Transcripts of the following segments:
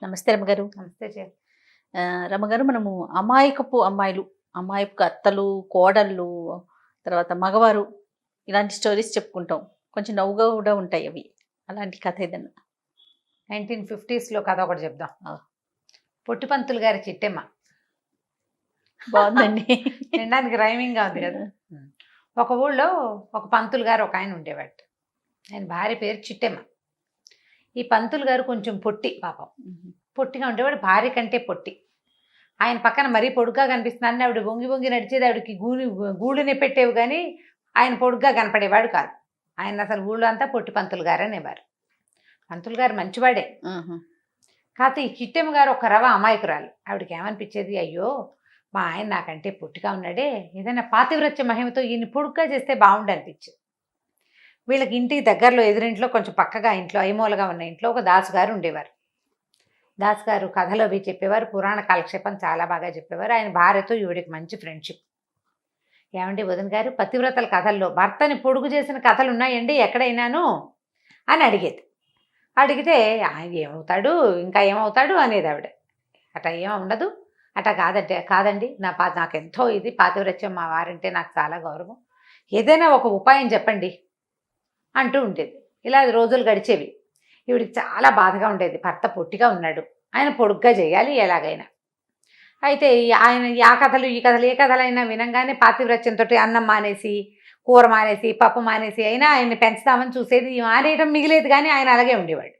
నమస్తే రమగారు. నమస్తే చే రమగారు, మనము అమాయకపు అమ్మాయిలు, అమాయకపు అత్తలు, కోడళ్ళు, తర్వాత మగవారు ఇలాంటి స్టోరీస్ చెప్పుకుంటాం. కొంచెం నవ్వుగా కూడా ఉంటాయి అవి. అలాంటి కథ ఏదన్నా 1950s కథ ఒకటి చెప్దాం. ఆ. పొట్టిపంతులు గారి చిట్టెమ్మ. బాగుందండి. వినడానికి రైమింగ్గా ఉంది కదా. ఒక ఊళ్ళో ఒక పంతులు గారు ఒక ఆయన ఉండేవాడు. ఆయన భార్య పేరు చిట్టెమ్మ. ఈ పంతులు గారు కొంచెం పొట్టి, పాపం పొట్టిగా ఉండేవాడు, భార్య కంటే పొట్టి. ఆయన పక్కన మరీ పొడుగ్గా కనిపిస్తున్నాను, ఆవిడ వంగి వంగి నడిచేది, ఆవిడకి గూడుని పెట్టేవి, కానీ ఆయన పొడుగ్గా కనపడేవాడు కాదు. ఆయన అసలు ఊళ్ళో అంతా పొట్టి పంతులు గారు అనేవారు. పంతులు గారు మంచివాడే. కాకపోతే ఈ చిట్టెమ్మ గారు ఒక రవ అమాయకురాలు. ఆవిడకి ఏమనిపించేది, అయ్యో మా ఆయన నాకంటే పొట్టిగా ఉన్నాడే, ఏదైనా పాతివ్రత్య మహిమతో ఈయన పొడుగ్గా చేస్తే బాగుండు అనిపించేది. వీళ్ళకి ఇంటికి దగ్గరలో ఎదురింట్లో కొంచెం పక్కగా ఇంట్లో ఐమూలగా ఉన్న ఇంట్లో ఒక దాసుగారు ఉండేవారు. దాసుగారు కథలు అవి చెప్పేవారు, పురాణ కాలక్షేపం చాలా బాగా చెప్పేవారు. ఆయన భార్యతో ఈవిడికి మంచి ఫ్రెండ్షిప్. ఏమండి వదిన గారు, పతివ్రతల కథల్లో భర్తని పొడుగు చేసిన కథలు ఉన్నాయండి ఎక్కడైనాను అని అడిగేది. అడిగితే ఆయన ఏమవుతాడు, ఇంకా ఏమవుతాడు అనేది ఆవిడ. అట్లా ఏమో ఉండదు, అట్లా కాదండి నాకెంతో ఇది పాతివ్రత్యం, మా వారంటే నాకు చాలా గౌరవం, ఏదైనా ఒక ఉపాయం చెప్పండి అంటూ ఉండేది. ఇలా రోజులు గడిచేవి. ఈవిడికి చాలా బాధగా ఉండేది, భర్త పొట్టిగా ఉన్నాడు, ఆయన పొడుగ్గా చేయాలి ఎలాగైనా. అయితే ఆయన ఆ కథలు ఈ కథలు ఏ కథలైనా వినంగానే పాతివ్రత్యంతో అన్నం మానేసి, కూర మానేసి, పప్పు మానేసి అయినా ఆయన్ని పెంచుదామని చూసేది. మానేయడం మిగిలేదు, కానీ ఆయన అలాగే ఉండేవాడు.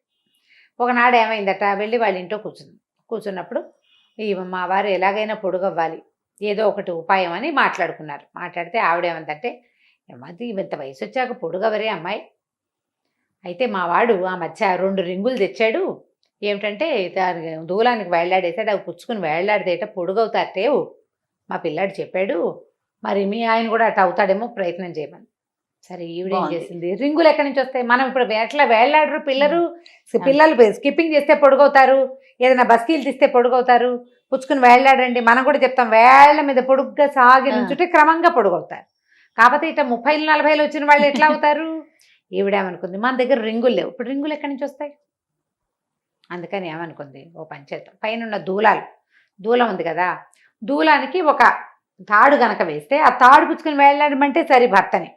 ఒకనాడు ఏమైందట, వెళ్ళి వాళ్ళ ఇంట్లో కూర్చున్నప్పుడు మా వారు ఎలాగైనా పొడుగవ్వాలి, ఏదో ఒకటి ఉపాయం అని మాట్లాడుకున్నారు. మాట్లాడితే ఆవిడేమందంటే, ఏమది ఇంత వయసు వచ్చాక పొడుగవరే అమ్మాయి, అయితే మా వాడు ఆ మధ్య 2 రింగులు తెచ్చాడు, ఏమిటంటే దూలానికి వేళ్లాడేసాడు, అవి పుచ్చుకుని వేళ్లాడితేట పొడుగవుతారేవు మా పిల్లాడు చెప్పాడు, మరి మీ ఆయన కూడా అట్లా అవుతాడేమో ప్రయత్నం చేయమని. సరే ఈవిడేం చేసింది, రింగులు ఎక్కడి నుంచి వస్తాయి, మనం ఇప్పుడు ఎట్లా వేళ్లాడరు పిల్లలు స్కిప్పింగ్ చేస్తే పొడుగవుతారు, ఏదైనా బస్కీలు తీస్తే పొడుగవుతారు, పుచ్చుకుని వేళ్లాడండి, మనం కూడా చెప్తాం వేళ్ల మీద పొడుగ్గా సాగి నుంచుంటే క్రమంగా పొడుగవుతారు. కాకపోతే ఇట్లా 30, 40 వచ్చిన వాళ్ళు ఎట్లా అవుతారు. ఈవిడేమనుకుంది, మన దగ్గర రింగులు లేవు, ఇప్పుడు రింగులు ఎక్కడి నుంచి వస్తాయి. అందుకని ఏమనుకుంది, ఓ పంచేద్దాం, పైన దూలం ఉంది కదా, దూలానికి ఒక తాడు గనక వేస్తే ఆ తాడు పుచ్చుకుని వేళ్లాడమంటే సరి భర్తని.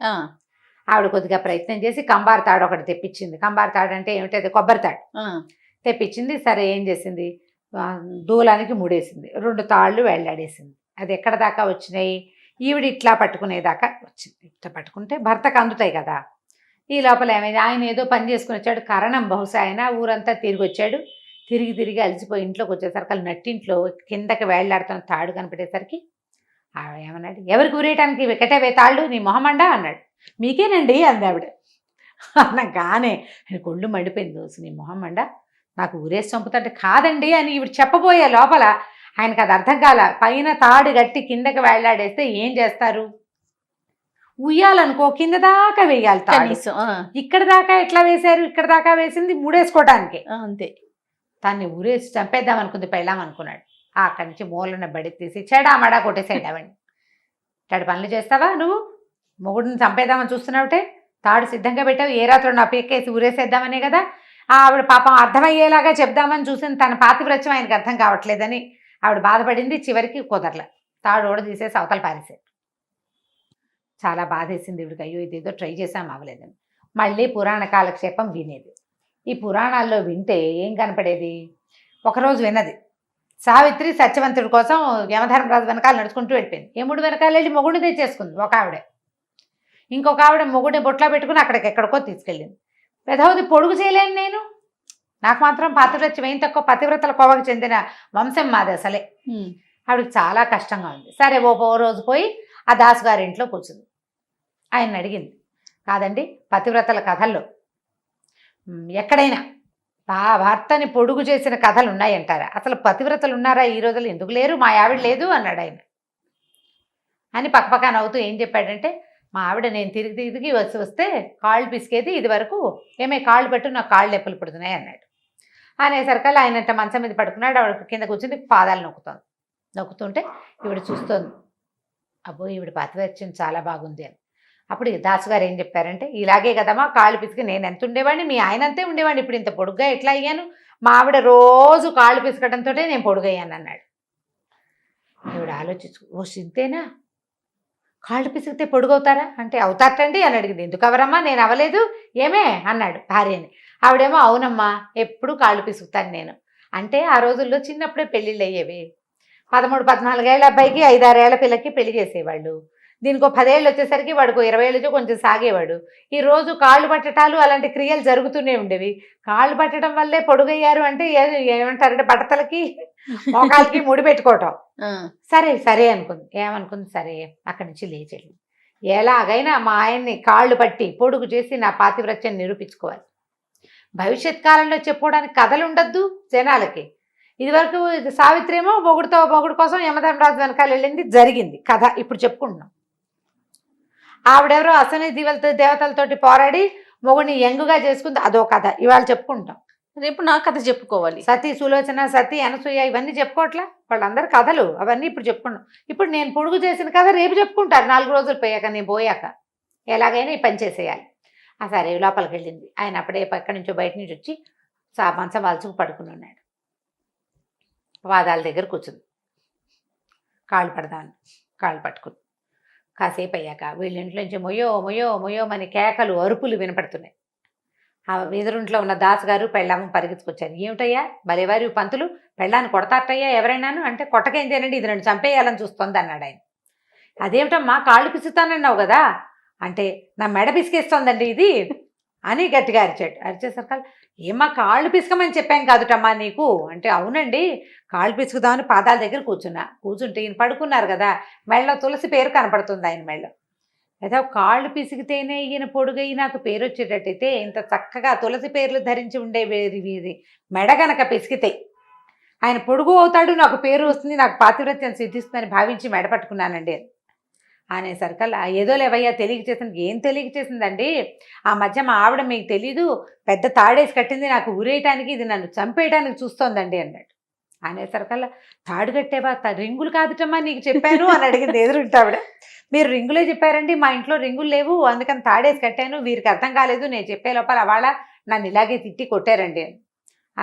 ఆవిడ కొద్దిగా ప్రయత్నం చేసి కంబారు తాడు ఒకటి తెప్పించింది. కంబారు తాడు అంటే ఏమిటది, కొబ్బరి తాడు తెప్పించింది. సరే ఏం చేసింది, దూలానికి ముడేసింది, 2 తాళ్ళు వేళ్లాడేసింది. అది ఎక్కడ దాకా వచ్చినాయి, ఈవిడ ఇట్లా పట్టుకునేదాకా వచ్చింది. ఇట్లా పట్టుకుంటే భర్తకు అందుతాయి కదా. ఈ లోపల ఏమైంది, ఆయన ఏదో పని చేసుకుని వచ్చాడు, కరణం బహుశా ఆయన ఊరంతా తిరిగి వచ్చాడు. తిరిగి అలసిపోయి ఇంట్లోకి వచ్చేసరికి వాళ్ళు నట్టింట్లో కిందకి వేళ్లాడుతున్న తాడు కనపడేసరికి ఏమన్నాడు, ఎవరికి ఊరేయటానికి వెకటవే తాళ్ళు, నీ మొహమండా అన్నాడు. మీకేనండి అంది ఆవిడ. అనగానే ఆయన కొళ్ళు మండిపోయింది, దోసు నీ మొహమండా, నాకు ఊరేసి చంపుతుంటే కాదండి అని ఈవిడ చెప్పబోయే లోపల ఆయనకు అది అర్థం కాల. పైన తాడు గట్టి కిందకి వేళ్లాడేస్తే ఏం చేస్తారు, ఉయ్యాలనుకో కింద దాకా వేయాలి తాడు, ఇక్కడ దాకా ఎట్లా వేశారు, ఇక్కడ దాకా వేసింది ముడేసుకోవడానికి అంతే. దాన్ని ఊరేసి చంపేద్దాం అనుకుంది పెళ్ళాం అనుకున్నాడు. అక్కడి నుంచి మూలన బడి తీసి చెడామడా కొట్టేసేద్దామని. ఇట్లాంటి పనులు చేస్తావా నువ్వు, మొగుడిని చంపేద్దామని చూస్తున్నావుటే, తాడు సిద్ధంగా పెట్టావు, ఏ రాత్రుడు నా పీకేసి ఊరేసేద్దామనే కదా. ఆవిడ పాపం అర్థమయ్యేలాగా చెప్దామని చూసింది, తన పాతివ్రత్యం ఆయనకు అర్థం కావట్లేదని ఆవిడ బాధపడింది. చివరికి కుదరలే, తాడు ఓడ తీసేసి అవతల పారేసాడు. చాలా బాధేసింది ఇవిడికి, అయ్యో ఇదేదో ట్రై చేసాం అవ్వలేదని. మళ్ళీ పురాణ కాలక్షేపం వినేది. ఈ పురాణాల్లో వింటే ఏం కనపడేది, ఒకరోజు విన్నది, సావిత్రి సత్యవంతుడి కోసం యమధర్మరాజు వెనకాల నడుచుకుంటూ వెళ్ళిపోయింది. యముడు వెనకాల వెళ్ళి మొగుడిని తెచ్చేసుకుంది ఒక ఆవిడ. ఇంకొక ఆవిడ మొగుడిని బొట్లా పెట్టుకుని ఎక్కడికో తీసుకెళ్ళింది. పెదవది పొడుగు చేయలేను నేను, నాకు మాత్రం పాతివ్రత్యం ఏం తక్కువ, పతివ్రతల కోవకు చెందిన వంశం మాది అసలే. ఆవిడకి చాలా కష్టంగా ఉంది. సరే ఓ రోజు పోయి ఆ దాసుగారి ఇంట్లో కూర్చుంది. ఆయన అడిగింది, కాదండి పతివ్రతల కథల్లో ఎక్కడైనా భర్తని పొడుగు చేసిన కథలు ఉన్నాయంటారా, అసలు పతివ్రతలు ఉన్నారా ఈ రోజులు, ఎందుకు లేరు, మా ఆవిడ లేదు అన్నాడు ఆయన. అని పక్కపక్క నవ్వుతూ ఏం చెప్పాడంటే, మా ఆవిడ నేను తిరిగి వస్తే కాళ్ళు పిసికేది, ఇది వరకు ఏమే కాళ్ళు పెట్టు నాకు కాళ్ళు నొప్పులు పుడుతున్నాయి అన్నాడు. అనేసరికల్లా ఆయనంట మంచం మీద పడుకున్నాడు, ఆవిడ కింద కూర్చుంది, పాదాలు నొక్కుతుంటే ఈవిడ చూస్తోంది, అబ్బో ఈవిడ పాతివ్రత్యం చాలా బాగుంది అని. అప్పుడు దాసు గారు ఏం చెప్పారంటే, ఇలాగే కదమ్మా కాళ్ళు పిసికి నేను ఎంత ఉండేవాడిని, మీ ఆయన అంతే ఉండేవాడిని, ఇప్పుడు ఇంత పొడుగ్గా ఎట్లా అయ్యాను, మా ఆవిడ రోజు కాళ్ళు పిసకడంతో నేను పొడుగయ్యాను అన్నాడు. ఆవిడ ఆలోచించు, ఓ సింతేనా, కాళ్ళు పిసికితే పొడుగవుతారా అంటే, అవుతారటండి అని అడిగింది. ఎందుకు అవరమ్మా, నేను అవ్వలేదు ఏమే అన్నాడు భార్యని. ఆవిడేమో అవునమ్మా ఎప్పుడు కాళ్ళు పిసుకుతాను నేను అంటే. ఆ రోజుల్లో చిన్నప్పుడే పెళ్ళిళ్ళు అయ్యేవి. 13-14 ఏళ్ళ అబ్బాయికి 5-6 ఏళ్ల పిల్లకి పెళ్లి చేసేవాళ్ళు. దీనికి 10 ఏళ్ళు వచ్చేసరికి వాడికి 20 ఏళ్ళతో కొంచెం సాగేవాడు. ఈ రోజు కాళ్ళు పట్టటాలు అలాంటి క్రియలు జరుగుతూనే ఉండేవి. కాళ్ళు పట్టడం వల్లే పొడుగయ్యారు అంటే ఏమంటారంటే బట్టతలకి మోకాలకి ముడి పెట్టుకోవటం. సరే సరే అనుకుంది. ఏమనుకుంది, సరే అక్కడి నుంచి లేచెళ్ళి ఎలాగైనా మా ఆయన్ని కాళ్ళు పట్టి పొడుగు చేసి నా పాతివ్రత్యం నిరూపించుకోవాలి. భవిష్యత్ కాలంలో చెప్పుకోవడానికి కథలు ఉండద్దు జనాలకి. ఇదివరకు సావిత్రి ఏమో మొగుడు కోసం యమధర్మరాజు వెనకాల వెళ్ళింది, జరిగింది కథ. ఇప్పుడు చెప్పుకుంటున్నాం. ఆవిడెవరో అసలు దేవతలతోటి పోరాడి మొగుడిని యంగుగా చేసుకుంది, అదో కథ ఇవాళ చెప్పుకుంటాం. రేపు నా కథ చెప్పుకోవాలి. సతీ సులోచన, సతీ అనసూయ ఇవన్నీ చెప్పుకోవట్లా, వాళ్ళందరూ కథలు అవన్నీ ఇప్పుడు చెప్పుకున్నాం. ఇప్పుడు నేను పొడుగు చేసిన కథ రేపు చెప్పుకుంటారు, 4 రోజులు పోయాక, నేను పోయాక ఎలాగైనా ఈ పని చేసేయాలి. సరే లోపలికి వెళ్ళింది. ఆయన అప్పుడే ఎక్కడి నుంచో బయట నుంచి వచ్చి మంచం వాల్చుకు పడుకుని ఉన్నాడు. పాదాల దగ్గర కూర్చుంది. కాళ్ళు పడదామని కాళ్ళు పట్టుకుంది. కాసేపు అయ్యాక వీళ్ళ ఇంట్లో నుంచి మొయ్యో మొయ్యో మొయ్యో అని కేకలు అరుపులు వినపడుతున్నాయి. ఆ ఎదురుంట్లో ఉన్న దాసు గారు పెళ్ళాము పరిగెత్తుకొచ్చారు. ఏమిటయ్యా భలేవారి పంతులు, పెళ్ళాన్ని కొడతారటయ్యా ఎవరైనాను అంటే, కొట్టకేం చేయనండి, ఇది నన్ను చంపేయాలని చూస్తోంది అన్నాడు ఆయన. అదేమిటమ్మా కాళ్ళు పిసుకుతానన్నావు కదా అంటే, నా మెడ పిసికేస్తోందండి ఇది అని గట్టిగా అరిచాడు. అరిచేసరికి ఏమ్మా కాళ్ళు పిసుకమని చెప్పాం కాదుటమ్మా నీకు అంటే, అవునండి కాళ్ళు పిసుకుదామని పాదాల దగ్గర కూర్చుంటే ఈయన పడుకున్నారు కదా, మెళ్ళలో తులసి పేరు కనపడుతుంది ఆయన మెళ్ళలో. అయితే కాళ్ళు పిసికితేనే ఈయన పొడుగై నాకు పేరు వచ్చేటట్టయితే ఇంత చక్కగా తులసి పేర్లు ధరించి ఉండే వీరి మెడ గనక పిసికితే ఆయన పొడుగు అవుతాడు, నాకు పేరు వస్తుంది, నాకు పాతివ్రత్యం సిద్ధిస్తుందని భావించి మెడ పట్టుకున్నానండి అనేసరికల్లా, ఏదో లేవయ్యా తెలియక చేసింది. ఏం తెలియక చేసిందండి, ఆ మధ్య మా ఆవిడ మీకు తెలీదు పెద్ద తాడేసి కట్టింది నాకు ఊరేయటానికి, ఇది నన్ను చంపేయడానికి చూస్తోందండి అన్నాడు. అనేసరికల్లా, తాడు కట్టేవా, రింగులు కాదుటమ్మా నీకు చెప్పాను అని అడిగింది ఎదురుంటే ఆవిడ. మీరు రింగులే చెప్పారండి, మా ఇంట్లో రింగులు లేవు అందుకని తాడేసి కట్టాను, వీరికి అర్థం కాలేదు, నేను చెప్పే లోపల వాళ్ళ నన్ను ఇలాగే తిట్టి కొట్టారండి అని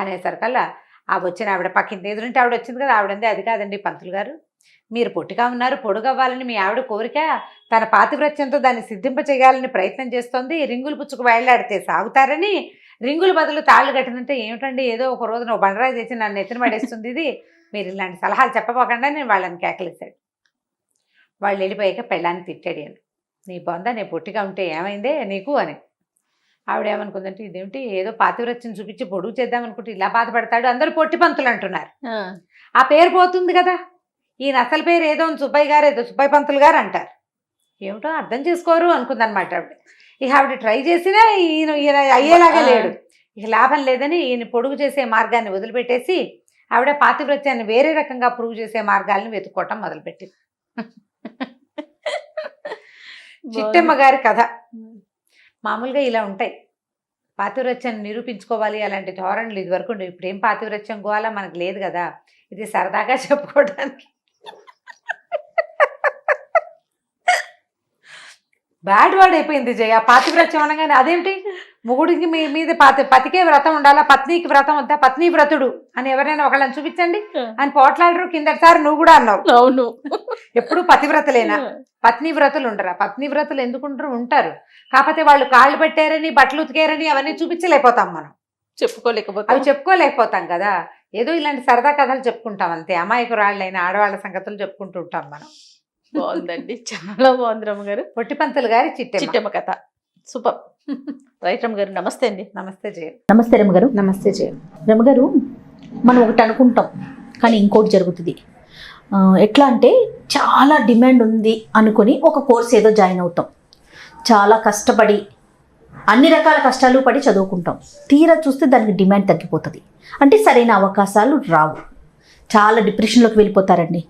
అనేసరికల్లా, ఆ వచ్చిన ఆవిడ పక్కింటి ఎదురుంటే ఆవిడ వచ్చింది కదా, ఆవిడంది అది కాదండి పంతులు గారు, మీరు పొట్టిగా ఉన్నారు, పొడుగవ్వాలని మీ ఆవిడ కోరిక, తన పాతివ్రత్యంతో దాన్ని సిద్ధింప చేయాలని ప్రయత్నం చేస్తోంది, రింగులు పుచ్చుకు వేళ్లాడితే సాగుతారని రింగుల బదులు తాళ్ళు కట్టినంటే, ఏమిటండి ఏదో ఒక రోజు నువ్వు బండరాయి తెచ్చి నన్ను ఎత్తిన పడేస్తుంది ఇది, మీరు ఇలాంటి సలహాలు చెప్పబోకుండా నేను వాళ్ళని కేకలేశాడు. వాళ్ళు వెళ్ళిపోయాక పెళ్ళాన్ని తిట్టాడు అని, నీ బొంద నేను పొట్టిగా ఉంటే ఏమైందే నీకు అని. ఆవిడ ఏమనుకుందంటే, ఇదేమిటి ఏదో పాతివ్రత్యం చూపించి పొడుగు చేద్దామనుకుంటే ఇలా బాధపడతాడు, అందరూ పొట్టి పంతులు అంటున్నారు, ఆ పేరు పోతుంది కదా, ఈయన అసలు పేరు ఏదో సుబ్బయ్య గారు, ఏదో సుబ్బయ్య పంతులు గారు అంటారు, ఏమిటో అర్థం చేసుకోరు అనుకుందనమాట ఆవిడ. ఇక ఆవిడ ట్రై చేసినా ఈయన అయ్యేలాగా లేడు. ఇక లాభం లేదని ఈయన పొడుగు చేసే మార్గాన్ని వదిలిపెట్టేసి ఆవిడ పాతివ్రత్యాన్ని వేరే రకంగా ప్రూవ్ చేసే మార్గాలను వెతుక్కోవటం మొదలుపెట్టింది. చిట్టమ్మ గారి కథ మామూలుగా ఇలా ఉంటాయి. పాతివ్రత్యాన్ని నిరూపించుకోవాలి అలాంటి ధోరణులు ఇదివరకు ఉండేవి. ఇప్పుడు ఏం పాతివ్రత్యం గోవాలా మనకు లేదు కదా, ఇది సరదాగా చెప్పుకోవడానికి. బ్యాడ్ వర్డ్ అయిపోయింది జయ పాతివ్రత్యం అనగానే. అదేమిటి మొగుడికి మీ మీద పతికే వ్రతం ఉండాలా, పత్నికి వ్రతం వద్దా, పత్ని వ్రతుడు అని ఎవరైనా ఒకళ్ళని చూపించండి అని పోట్లాడరు. కిందటిసారి నువ్వు కూడా అన్నావు. అవును, ఎప్పుడు పతివ్రతలేనా, పత్ని వ్రతులు ఉండరా? పత్ని వ్రతులు ఎందుకుంటారు, ఉంటారు, కాకపోతే వాళ్ళు కాళ్ళు పెట్టారని బట్టలు ఉతికారని అవన్నీ చూపించలేకపోతాం, మనం చెప్పుకోలేకపోతాం కదా. ఏదో ఇలాంటి సరదా కథలు చెప్పుకుంటాం అంతే, అమాయకురాళ్ళైన ఆడవాళ్ళ సంగతులు చెప్పుకుంటూ ఉంటాం మనం. బాగుందండి, చాలా బాగుంది రమ్మగారు. పొట్టిపంతులు గారి చిట్టమ్మ కథ సూపర్. రైట్ రమ్మగారు, నమస్తే అండి. నమస్తే జయ. నమస్తే రమ్మగారు. నమస్తే జయ. రమ్మగారు, మనం ఒకటి అనుకుంటాం కానీ ఇంకోటి జరుగుతుంది. ఎట్లా అంటే చాలా డిమాండ్ ఉంది అనుకొని ఒక కోర్స్ ఏదో జాయిన్ అవుతాం, చాలా కష్టపడి అన్ని రకాల కష్టాలు పడి చదువుకుంటాం, తీరా చూస్తే దానికి డిమాండ్ తగ్గిపోతుంది, అంటే సరైన అవకాశాలు రావు, చాలా డిప్రెషన్లోకి వెళ్ళిపోతారండి.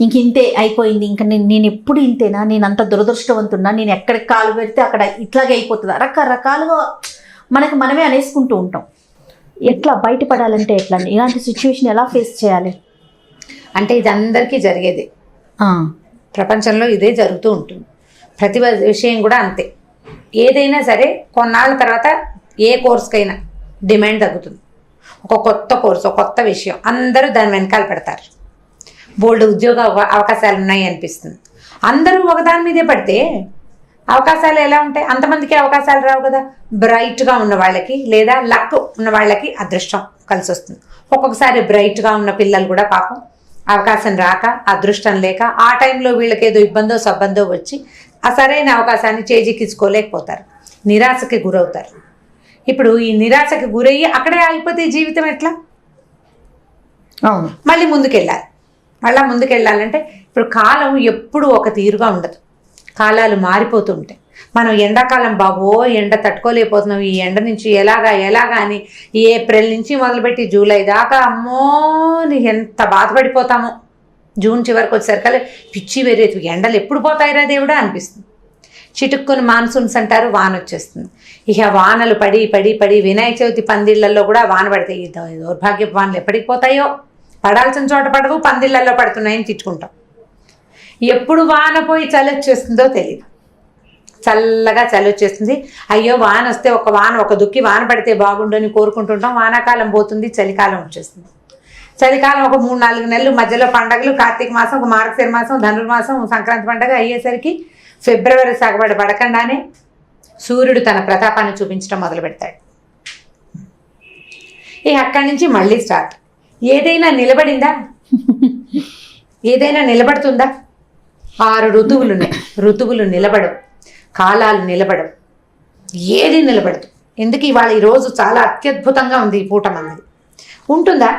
ఇంక ఇంతే అయిపోయింది, ఇంకా నేను ఎప్పుడు ఇంతేనా, నేను అంత దురదృష్టవంతున్నా, నేను ఎక్కడికి కాలు పెడితే అక్కడ ఇట్లాగే అయిపోతుంది, రకరకాలుగా మనకి మనమే అనేసుకుంటూ ఉంటాం. ఎట్లా బయటపడాలంటే ఎట్లా, ఇలాంటి సిచ్యువేషన్ ఎలా ఫేస్ చేయాలి? అంటే ఇది అందరికీ జరిగేది, ప్రపంచంలో ఇదే జరుగుతూ ఉంటుంది. ప్రతి విషయం కూడా అంతే. ఏదైనా సరే కొన్నాళ్ళ తర్వాత ఏ కోర్సుకైనా డిమాండ్ తగ్గుతుంది. ఒక కొత్త కోర్సు, ఒక కొత్త విషయం, అందరూ దాని వెనకాల పెడతారు. బోల్డ్ ఉద్యోగ అవకాశాలు ఉన్నాయి అనిపిస్తుంది. అందరూ ఒకదాని మీదే పడితే అవకాశాలు ఎలా ఉంటాయి? అంతమందికి అవకాశాలు రావు కదా. బ్రైట్గా ఉన్న వాళ్ళకి లేదా లక్ ఉన్న వాళ్ళకి అదృష్టం కలిసి వస్తుంది. ఒక్కొక్కసారి బ్రైట్గా ఉన్న పిల్లలు కూడా పాపం అవకాశం రాక, అదృష్టం లేక, ఆ టైంలో వీళ్ళకి ఏదో ఇబ్బందో సబ్బందో వచ్చి ఆ సరైన అవకాశాన్ని చేజిక్కించుకోలేకపోతారు, నిరాశకి గురవుతారు. ఇప్పుడు ఈ నిరాశకి గురయ్యి అక్కడే ఆగిపోతే జీవితం ఎట్లా? అవును. మళ్ళీ ముందుకెళ్ళాలి. మళ్ళీ ముందుకెళ్ళాలంటే ఇప్పుడు కాలం ఎప్పుడు ఒక తీరుగా ఉండదు, కాలాలు మారిపోతూ ఉంటాయి. మనం ఎండాకాలం బాబో ఎండ తట్టుకోలేకపోతున్నాం, ఈ ఎండ నుంచి ఎలాగా అని ఈ ఏప్రిల్ నుంచి మొదలుపెట్టి జూలై దాకా అమ్మో ఎంత బాధపడిపోతామో. జూన్ చివరికి వచ్చేసరికి పిచ్చి వేరేది, ఎండలు ఎప్పుడు పోతాయిరా దేవుడా అనిపిస్తుంది. చిటుక్కుని మాన్సూన్స్ అంటారు, వాన వచ్చేస్తుంది. ఇక వానలు పడి పడి పడి వినాయక చవితి పందిళ్లలో కూడా వాన పడతాయి. దౌర్భాగ్యపు వానలు ఎప్పటికి పోతాయో, పడాల్సిన చోట పడవు, పందిళ్లలో పడుతున్నాయని తిట్టుకుంటాం. ఎప్పుడు వాన పోయి చలి వచ్చేస్తుందో తెలియదు. చల్లగా చలి వచ్చేస్తుంది, అయ్యో వాన వస్తే ఒక దుక్కి వాన పడితే బాగుండు అని కోరుకుంటుంటాం. వానాకాలం పోతుంది, చలికాలం వచ్చేస్తుంది. చలికాలం ఒక 3-4 నెలలు, మధ్యలో పండగలు, కార్తీక మాసం, ఒక మార్గశిర మాసం, ధనుర్మాసం, సంక్రాంతి పండగ అయ్యేసరికి ఫిబ్రవరి సగబడి పడకుండానే సూర్యుడు తన ప్రతాపాన్ని చూపించడం మొదలు పెడతాడు. ఇక అక్కడి నుంచి మళ్ళీ స్టార్ట్. ఏదైనా నిలబడిందా? ఏదైనా నిలబడుతుందా? 6 ఋతువులు ఉన్నాయి. ఋతువులు నిలబడవు, కాలాలు నిలబడవు, ఏది నిలబడదు. ఎందుకు ఇవాళ ఈరోజు చాలా అత్యద్భుతంగా ఉంది ఈ పూట మంది ఉంటుందా?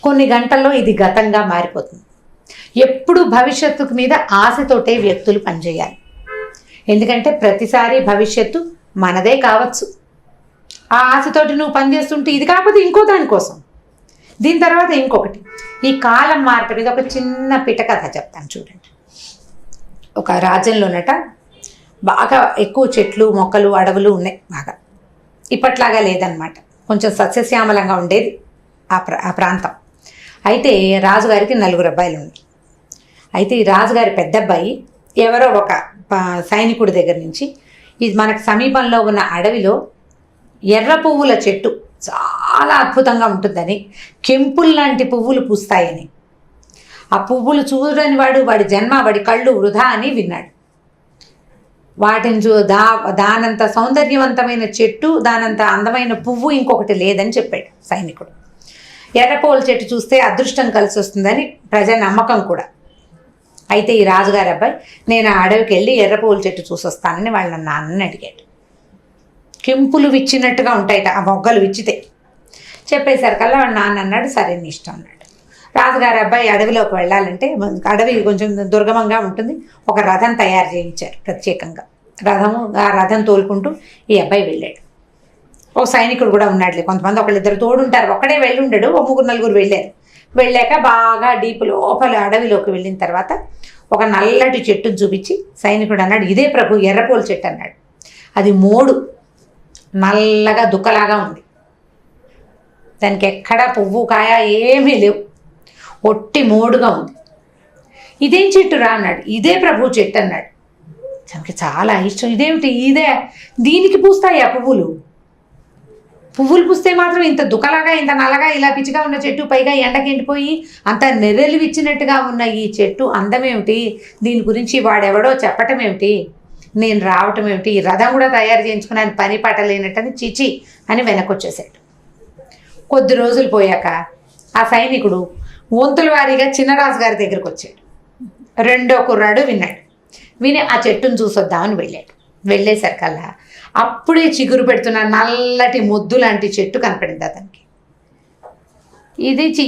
కొన్ని గంటల్లో ఇది గతంగా మారిపోతుంది. ఎప్పుడు భవిష్యత్తు మీద ఆశతోటే వ్యక్తులు పనిచేయాలి. ఎందుకంటే ప్రతిసారి భవిష్యత్తు మనదే కావచ్చు. ఆ ఆశతోటి నువ్వు పనిచేస్తుంటే ఇది కాకపోతే ఇంకో దానికోసం, దీని తర్వాత ఇంకొకటి. ఈ కాలం మార్పు మీద ఒక చిన్న పిటకథ చెప్తాను చూడండి. ఒక రాజ్యంలోనట బాగా ఎక్కువ చెట్లు, మొక్కలు, అడవులు ఉన్నాయి. బాగా ఇప్పట్లాగా లేదనమాట, కొంచెం సస్యశ్యామలంగా ఉండేది ఆ ప్రాంతం. అయితే రాజుగారికి 4 అబ్బాయిలు ఉన్నాయి. అయితే ఈ రాజుగారి పెద్ద అబ్బాయి ఎవరో ఒక సైనికుడి దగ్గర నుంచి ఇది మనకు సమీపంలో ఉన్న అడవిలో ఎర్ర పువ్వుల చెట్టు చాలా అద్భుతంగా ఉంటుందని, కెంపుల్ లాంటి పువ్వులు పూస్తాయని, ఆ పువ్వులు చూడని వాడి జన్మ, వాడి కళ్ళు వృధా అని విన్నాడు. వాటిని దానంత సౌందర్యవంతమైన చెట్టు, దానంత అందమైన పువ్వు ఇంకొకటి లేదని చెప్పాడు సైనికుడు. ఎర్రపువ్వుల చెట్టు చూస్తే అదృష్టం కలిసి వస్తుందని ప్రజా నమ్మకం కూడా. అయితే ఈ రాజుగారి అబ్బాయి నేను ఆ అడవికి వెళ్ళి ఎర్రపువ్వుల చెట్టు చూసొస్తానని వాళ్ళ నాన్నని అడిగాడు. కెంపులు విచ్చినట్టుగా ఉంటాయి ఆ మొగ్గలు విచ్చితే. చెప్పేసరికల్లా వాళ్ళ నాన్న అన్నాడు, సరే నీ ఇష్టం అన్నాడు. రాజుగారి అబ్బాయి అడవిలోకి వెళ్ళాలంటే, అడవి కొంచెం దుర్గమంగా ఉంటుంది, ఒక రథం తయారు చేయించారు ప్రత్యేకంగా. ఆ రథం తోలుకుంటూ ఈ అబ్బాయి వెళ్ళాడు. ఒక సైనికుడు కూడా ఉన్నాడులే, కొంతమంది ఒకళ్ళిద్దరు తోడుంటారు, ఒక్కడే వెళ్ళి ఉండడు, ఒక 3-4 వెళ్ళారు. వెళ్ళాక బాగా డీప్ లోపల అడవిలోకి వెళ్ళిన తర్వాత ఒక నల్లటి చెట్టును చూపించి సైనికుడు అన్నాడు, ఇదే ప్రభు ఎర్రపూల చెట్టు అన్నాడు. అది మోడు, నల్లగా దుక్కలాగా ఉంది, దానికి ఎక్కడా పువ్వు కాయ ఏమీ లేవు, ఒట్టి మోడుగా ఉంది. ఇదేం చెట్టు రా అన్నాడు. ఇదే ప్రభు చెట్టు అన్నాడు. తనకి చాలా ఇష్టం. ఇదేమిటి ఇదే, దీనికి పూస్తాయి ఆ పువ్వులు పూస్తే మాత్రం ఇంత దుఃఖలాగా, ఇంత నల్లగా, ఇలా పిచ్చిగా ఉన్న చెట్టు, పైగా ఎండకెండిపోయి అంత నెర్రెలు విచ్చినట్టుగా ఉన్న ఈ చెట్టు అందమేమిటి, దీని గురించి వాడెవడో చెప్పటం ఏమిటి, నేను రావటం ఏమిటి, ఈ రథం కూడా తయారు చేయించుకున్నాను, పని పట్టలేనట్టని చిచి అని వెనకొచ్చేసాడు. కొద్ది రోజులు పోయాక ఆ సైనికుడు వంతుల వారీగా చిన్నరాజు గారి దగ్గరకు వచ్చాడు. 2వ కుర్రాడు విన్నాడు. విని ఆ చెట్టును చూసొద్దామని వెళ్ళాడు. వెళ్ళేసరికల్లా అప్పుడే చిగురు పెడుతున్న నల్లటి మొద్దు లాంటి చెట్టు కనపడింది అతనికి.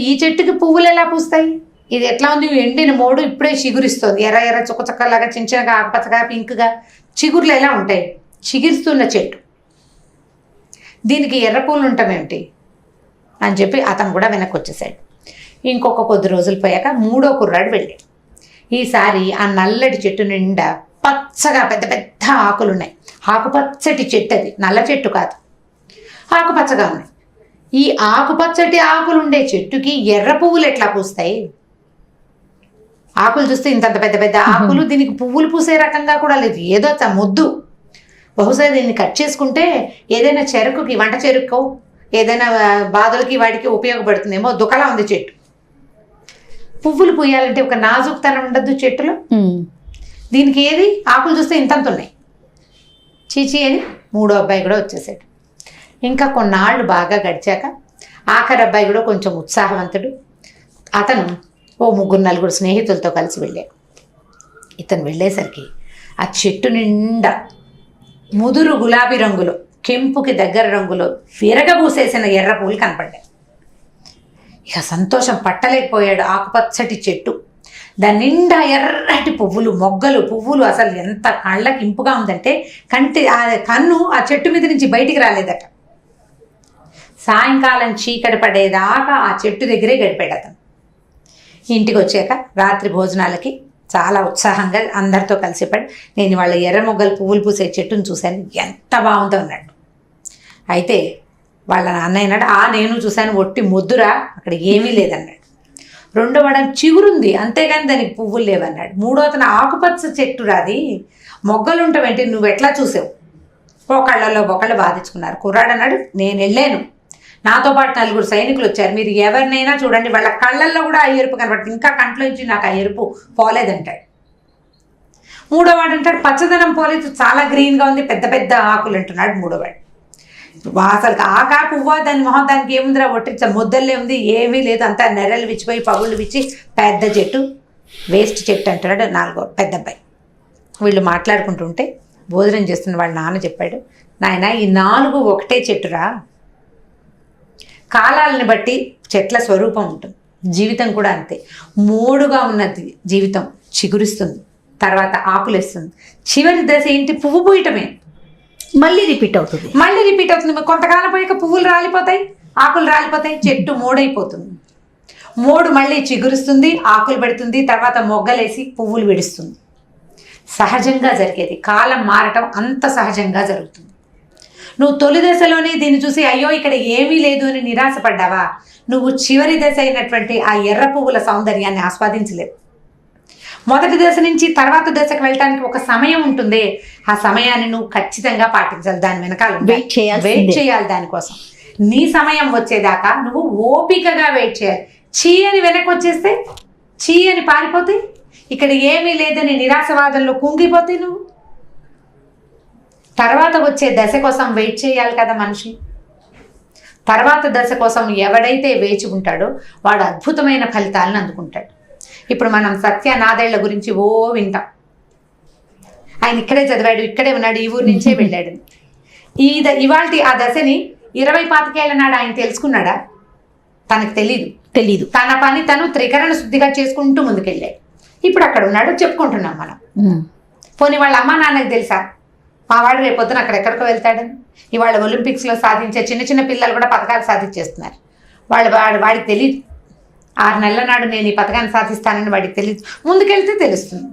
ఈ చెట్టుకి పువ్వులు ఎలా పూస్తాయి, ఇది ఎట్లా ఉంది, ఎండిన మోడు ఇప్పుడే చిగురిస్తుంది, ఎర్ర ఎర్ర చుక్కలాగా, చిన్న చిన్నగా, ఆకుపచ్చగా, పింక్గా చిగురులు ఎలా ఉంటాయి, చిగురుస్తున్న చెట్టు, దీనికి ఎర్ర పూలు ఉంటామేమిటి అని చెప్పి అతను కూడా వెనక్కి వచ్చేసాడు. ఇంకొక కొద్ది రోజులు పోయాక 3వ కుర్రాడు వెళ్ళాడు. ఈసారి ఆ నల్లటి చెట్టు నిండా పచ్చగా పెద్ద పెద్ద ఆకులు ఉన్నాయి. ఆకుపచ్చటి చెట్టు, అది నల్ల చెట్టు కాదు, ఆకుపచ్చగా ఉన్నాయి. ఈ ఆకుపచ్చటి ఆకులు ఉండే చెట్టుకి ఎర్ర పువ్వులు ఎట్లా పూస్తాయి? ఆకులు చూస్తే ఇంతంత పెద్ద పెద్ద ఆకులు, దీనికి పువ్వులు పూసే రకంగా కూడా లేదు, ఏదో మొద్దు. బహుశా దీన్ని కట్ చేసుకుంటే ఏదైనా చెరుకుకి, వంట చెరుకు ఏదైనా బాధలకి వాటికి ఉపయోగపడుతుందేమో. దుకలా ఉంది చెట్టు. పువ్వులు పూయాలంటే ఒక నాజుకుతనం ఉండద్దు చెట్టులో. దీనికి ఏది ఆకులు చూస్తే ఇంతంత ఉన్నాయి. చీచి అని మూడో అబ్బాయి కూడా వచ్చేసాడు. ఇంకా కొన్నాళ్ళు బాగా గడిచాక ఆఖరి అబ్బాయి కూడా కొంచెం ఉత్సాహవంతుడు. అతను ఓ 3-4 స్నేహితులతో కలిసి వెళ్ళాడు. ఇతను వెళ్ళేసరికి ఆ చెట్టు నిండా ముదురు గులాబీ రంగులో, కెంపుకి దగ్గర రంగులో విరగబూసేసిన ఎర్ర పువ్వులు కనపడ్డాయి. ఇక సంతోషం పట్టలేకపోయాడు. ఆకుపచ్చటి చెట్టు, దాని నిండా ఎర్రటి పువ్వులు, మొగ్గలు, పువ్వులు. అసలు ఎంత కళ్ళకి ఇంపుగా ఉందంటే కన్ను ఆ చెట్టు మీద నుంచి బయటికి రాలేదట. సాయంకాలం చీకటి పడేదాకా ఆ చెట్టు దగ్గరే గడిపాడు అతను. ఇంటికి వచ్చాక రాత్రి భోజనాలకి చాలా ఉత్సాహంగా అందరితో కలిసిపోయాడు. నేను వాళ్ళ ఎర్ర మొగ్గలు పువ్వులు పూసే చెట్టును చూశాను, ఎంత బాగుందో అన్నాడు. అయితే వాళ్ళ నాన్న అన్నాడు, నేను చూశాను, ఒట్టి మొద్దురా, అక్కడ ఏమీ లేదన్నాడు. రెండో వాడు చిగురుంది అంతేగాని దానికి పువ్వులు లేవన్నాడు. మూడో అతను ఆకుపచ్చ చెట్టు రాది, మొగ్గలు ఉంటావేంటి, నువ్వు ఎట్లా చూసావు? ఒకళ్ళలో ఒకళ్ళు బాధించుకున్నారు. కుర్రాడు అన్నాడు, నేను వెళ్ళాను, నాతో పాటు 4 సైనికులు వచ్చారు, మీరు ఎవరినైనా చూడండి, వాళ్ళ కళ్ళల్లో కూడా ఆ ఎరుపు కనబడుతుంది, ఇంకా కంట్లో నుంచి నాకు ఆ ఎరుపు పోలేదంటాడు. మూడో వాడు అంటాడు, పచ్చదనం పోలేదు, చాలా గ్రీన్గా ఉంది, పెద్ద పెద్ద ఆకులు అంటున్నాడు మూడోవాడు. అసలు ఆకా పువ్వా, దాని మొహం దానికి ఏముందిరా, ఒట్టించ ముద్దల్లే ఉంది, ఏమీ లేదు, అంతా నెర్రలు విచ్చిపోయి పగుళ్ళు విచ్చి పెద్ద చెట్టు, వేస్ట్ చెట్టు అంటున్నాడు నాలుగో పెద్ద అబ్బాయి. వీళ్ళు మాట్లాడుకుంటుంటే భోజనం చేస్తున్న వాళ్ళ నాన్న చెప్పాడు, నాయన ఈ 4 ఒకటే చెట్టురా, కాలాలని బట్టి చెట్ల స్వరూపం ఉంటుంది, జీవితం కూడా అంతే. 3గా ఉన్నది జీవితం చిగురిస్తుంది, తర్వాత ఆకులేస్తుంది, చివరి దశ ఏంటి, పువ్వు పూయటమే. మళ్ళీ రిపీట్ అవుతుంది. కొంతకాలం పోయాక పువ్వులు రాలిపోతాయి, ఆకులు రాలిపోతాయి, చెట్టు మోడైపోతుంది. మోడు మళ్ళీ చిగురుస్తుంది, ఆకులు పెడుతుంది, తర్వాత మొగ్గలేసి పువ్వులు విడుస్తుంది. సహజంగా జరిగేది. కాలం మారటం అంత సహజంగా జరుగుతుంది. నువ్వు తొలి దశలోనే దీన్ని చూసి అయ్యో ఇక్కడ ఏమీ లేదు అని నిరాశపడ్డావా, నువ్వు చివరి దశ అయినటువంటి ఆ ఎర్ర పువ్వుల సౌందర్యాన్ని ఆస్వాదించలేవు. మొదటి దశ నుంచి తర్వాత దశకు వెళ్ళటానికి ఒక సమయం ఉంటుంది. ఆ సమయాన్ని నువ్వు ఖచ్చితంగా పాటించాలి. దాని వెనకాల వెయిట్ చేయాలి. దానికోసం నీ సమయం వచ్చేదాకా నువ్వు ఓపికగా వెయిట్ చేయాలి. చీ అని వెనక్కి వచ్చేస్తే, చీ అని పారిపోతే, ఇక్కడ ఏమీ లేదని నిరాశవాదంలో కుంగిపోతే నువ్వు తర్వాత వచ్చే దశ కోసం వెయిట్ చేయాలి కదా మనిషి. తర్వాత దశ కోసం ఎవడైతే వేచి ఉంటాడో వాడు అద్భుతమైన ఫలితాలను అందుకుంటాడు. ఇప్పుడు మనం సత్య నాదేళ్ల గురించి వింటాం. ఆయన ఇక్కడే చదివాడు, ఇక్కడే ఉన్నాడు, ఈ ఊరి నుంచే వెళ్ళాడు. ఇవాళ ఆ దశని 20-25 ఏళ్ల నాడు ఆయన తెలుసుకున్నాడా? తనకు తెలీదు. తన పని తను త్రికరణ శుద్ధిగా చేసుకుంటూ ముందుకెళ్ళాడు. ఇప్పుడు అక్కడ ఉన్నాడు, చెప్పుకుంటున్నాం మనం. పోనీ వాళ్ళ అమ్మా నాన్నకి తెలుసా మా వాడు రేపొద్దున అక్కడెక్కడికో వెళ్తాడని? ఇవాళ ఒలింపిక్స్లో సాధించే చిన్న చిన్న పిల్లలు కూడా పథకాలు సాధించేస్తున్నారు. వాడికి తెలియదు. 6 నెలల నాడు నేను ఈ పథకాన్ని సాధిస్తానని వాడికి తెలియదు. ముందుకెళ్తే తెలుస్తుంది.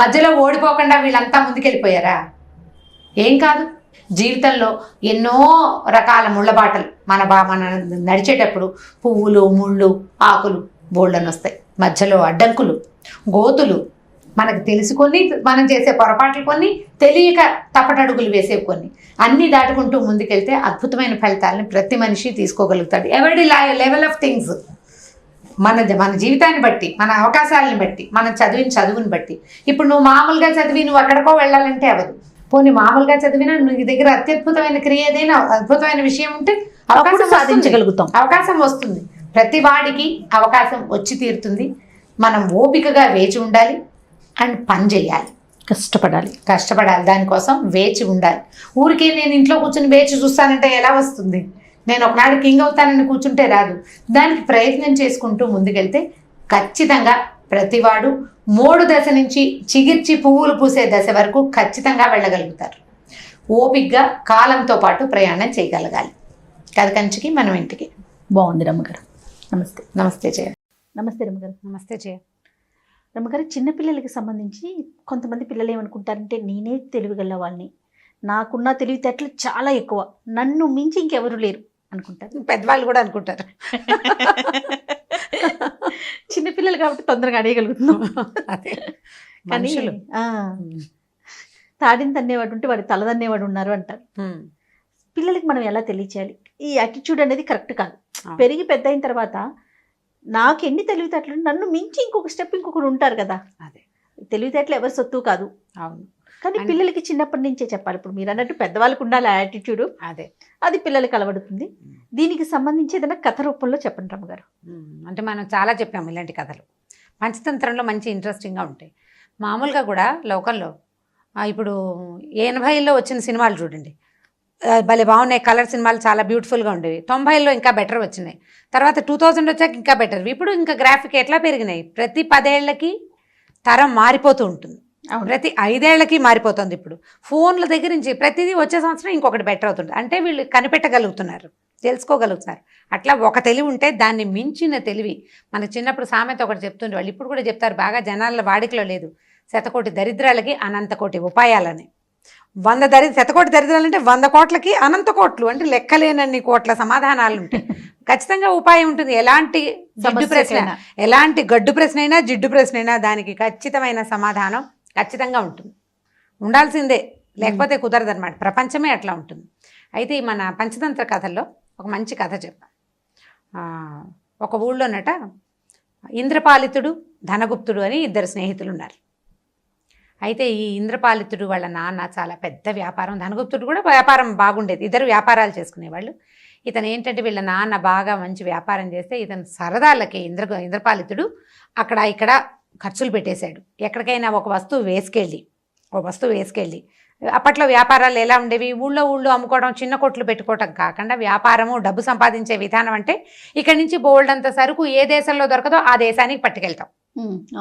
మధ్యలో ఓడిపోకుండా వీళ్ళంతా ముందుకెళ్ళిపోయారా? ఏం కాదు. జీవితంలో ఎన్నో రకాల ముళ్ళబాటలు మన నడిచేటప్పుడు పువ్వులు, ముళ్ళు, ఆకులు బోళ్ళని వస్తాయి. మధ్యలో అడ్డంకులు, గోతులు, మనకు తెలుసుకొని మనం చేసే పొరపాట్లు కొన్ని, తెలియక తప్పటడుగులు వేసే కొన్ని, అన్నీ దాటుకుంటూ ముందుకెళ్తే అద్భుతమైన ఫలితాలను ప్రతి మనిషి తీసుకోగలుగుతాడు. ఎవరి లెవెల్ ఆఫ్ థింగ్స్, మన జీవితాన్ని బట్టి, మన అవకాశాలను బట్టి, మనం చదువుని బట్టి. ఇప్పుడు నువ్వు మామూలుగా చదివి నువ్వు ఎక్కడికో వెళ్ళాలంటే అవ్వదు. పోనీ మామూలుగా చదివినా నీ దగ్గర అత్యద్భుతమైన క్రియ ఏదైనా అద్భుతమైన విషయం ఉంటే అవకాశం సాధించగలుగుతాం. అవకాశం వస్తుంది. ప్రతి వాడికి అవకాశం వచ్చి తీరుతుంది. మనం ఓపికగా వేచి ఉండాలి అండ్ పని చేయాలి, కష్టపడాలి. దానికోసం వేచి ఉండాలి. ఊరికే నేను ఇంట్లో కూర్చొని వేచి చూస్తానంటే ఎలా వస్తుంది? నేను ఒకనాడు కింగ్ అవుతానని కూర్చుంటే రాదు. దానికి ప్రయత్నం చేసుకుంటూ ముందుకెళ్తే ఖచ్చితంగా ప్రతివాడు 3 దశ నుంచి చిగిర్చి పువ్వులు పూసే దశ వరకు ఖచ్చితంగా వెళ్ళగలుగుతారు. ఓపికగా కాలంతో పాటు ప్రయాణం చేయగలగాలి. కథకంచికి మనం ఇంటికి. బాగుంది రమ్మగారు. నమస్తే జయ. నమస్తే రమ్మగారు. నమస్తే జయ. రమ్మగారు, చిన్నపిల్లలకి సంబంధించి కొంతమంది పిల్లలు ఏమనుకుంటారంటే నేనే తెలివిగల వాళ్ళని, నాకున్న తెలివితేటలు చాలా ఎక్కువ, నన్ను మించి ఇంకెవరు లేరు అనుకుంటారు. పెద్దవాళ్ళు కూడా అనుకుంటారు. చిన్నపిల్లలు కాబట్టి తొందరగా అడగగలుగుతున్నాం. అదే కానీ మనుషులు. తాడిని తన్నేవాడు ఉంటే వాడి తల తన్నేవాడు ఉన్నారు అంటారు. ఉమ్. పిల్లలకి మనం ఎలా తెలియచేయాలి? ఈ యాటిట్యూడ్ అనేది కరెక్ట్ కాదు. అవును. పెరిగి పెద్ద అయిన తర్వాత నాకు ఎన్ని తెలివితేటలు, నన్ను మించి ఇంకొక స్టెప్ ఇంకొకరు ఉంటారు కదా. అదే తెలివితేటలు ఎవరి సొత్తు కాదు. అవును. కానీ And- పిల్లలకి చిన్నప్పటి నుంచే చెప్పాలి. ఇప్పుడు మీరు అన్నట్టు పెద్దవాళ్ళకి ఉండాలి ఆ యాటిట్యూడ్, అదే అది పిల్లలకి అలవడుతుంది. దీనికి సంబంధించి ఏదైనా కథ రూపంలో చెప్పండి రమ్మగారు. అంటే మనం చాలా చెప్పాము ఇలాంటి కథలు. పంచతంత్రంలో మంచి ఇంట్రెస్టింగ్గా ఉంటాయి. మామూలుగా కూడా లోకల్లో ఇప్పుడు 80లో వచ్చిన సినిమాలు చూడండి, భలే బాగున్నాయి. కలర్ సినిమాలు చాలా బ్యూటిఫుల్గా ఉండేవి. 90లో ఇంకా బెటర్ వచ్చినాయి. తర్వాత 2000 వచ్చాక ఇంకా బెటర్. ఇప్పుడు ఇంకా గ్రాఫిక్ ఎట్లా పెరిగినాయి, ప్రతి 10 ఏళ్ళకి తరం మారిపోతూ ఉంటుంది. ప్రతి 5 ఏళ్ళకి మారిపోతుంది. ఇప్పుడు ఫోన్ల దగ్గర నుంచి ప్రతిదీ వచ్చే సంవత్సరం ఇంకొకటి బెటర్ అవుతుంది. అంటే వీళ్ళు కనిపెట్టగలుగుతున్నారు, తెలుసుకోగలుగుతున్నారు. అట్లా ఒక తెలివి ఉంటే దాన్ని మించిన తెలివి. మనకు చిన్నప్పుడు సామెత ఒకటి చెప్తుండే వాళ్ళు, ఇప్పుడు కూడా చెప్తారు, బాగా జనాల వాడికలో లేదు. శతకోటి దరిద్రాలకి అనంత కోటి ఉపాయాలని. 100 శతకోటి దరిద్రాలంటే 100 కోట్లకి అనంత కోట్లు, అంటే లెక్కలేనన్ని కోట్ల సమాధానాలు ఉంటాయి. ఖచ్చితంగా ఉపాయం ఉంటుంది. ఎలాంటి జిడ్డు ప్రశ్న, ఎలాంటి గడ్డు ప్రశ్న అయినా జిడ్డు ప్రశ్న అయినా దానికి ఖచ్చితమైన సమాధానం ఖచ్చితంగా ఉంటుంది, ఉండాల్సిందే. లేకపోతే కుదరదు అనమాట. ప్రపంచమే అట్లా ఉంటుంది. అయితే మన పంచతంత్ర కథల్లో ఒక మంచి కథ చెప్పాం. ఒక ఊళ్ళోనట ఇంద్రపాలితుడు, ధనగుప్తుడు అని 2 స్నేహితులు ఉన్నారు. అయితే ఈ ఇంద్రపాలితుడు వాళ్ళ నాన్న చాలా పెద్ద వ్యాపారం, ధనగుప్తుడు కూడా వ్యాపారం బాగుండేది. 2 వ్యాపారాలు చేసుకునేవాళ్ళు. ఇతను ఏంటంటే వీళ్ళ నాన్న బాగా మంచి వ్యాపారం చేస్తే ఇతను సరదాలకి ఇంద్రపాలితుడు అక్కడ ఇక్కడ ఖర్చులు పెట్టేశాడు. ఎక్కడికైనా ఒక వస్తువు వేసుకెళ్ళి అప్పట్లో వ్యాపారాలు ఎలా ఉండేవి, ఊళ్ళో అమ్ముకోవడం, చిన్న కొట్లు పెట్టుకోవటం కాకుండా వ్యాపారము, డబ్బు సంపాదించే విధానం అంటే ఇక్కడి నుంచి బోల్డ్ అంత సరుకు ఏ దేశంలో దొరకదో ఆ దేశానికి పట్టుకెళ్తాం.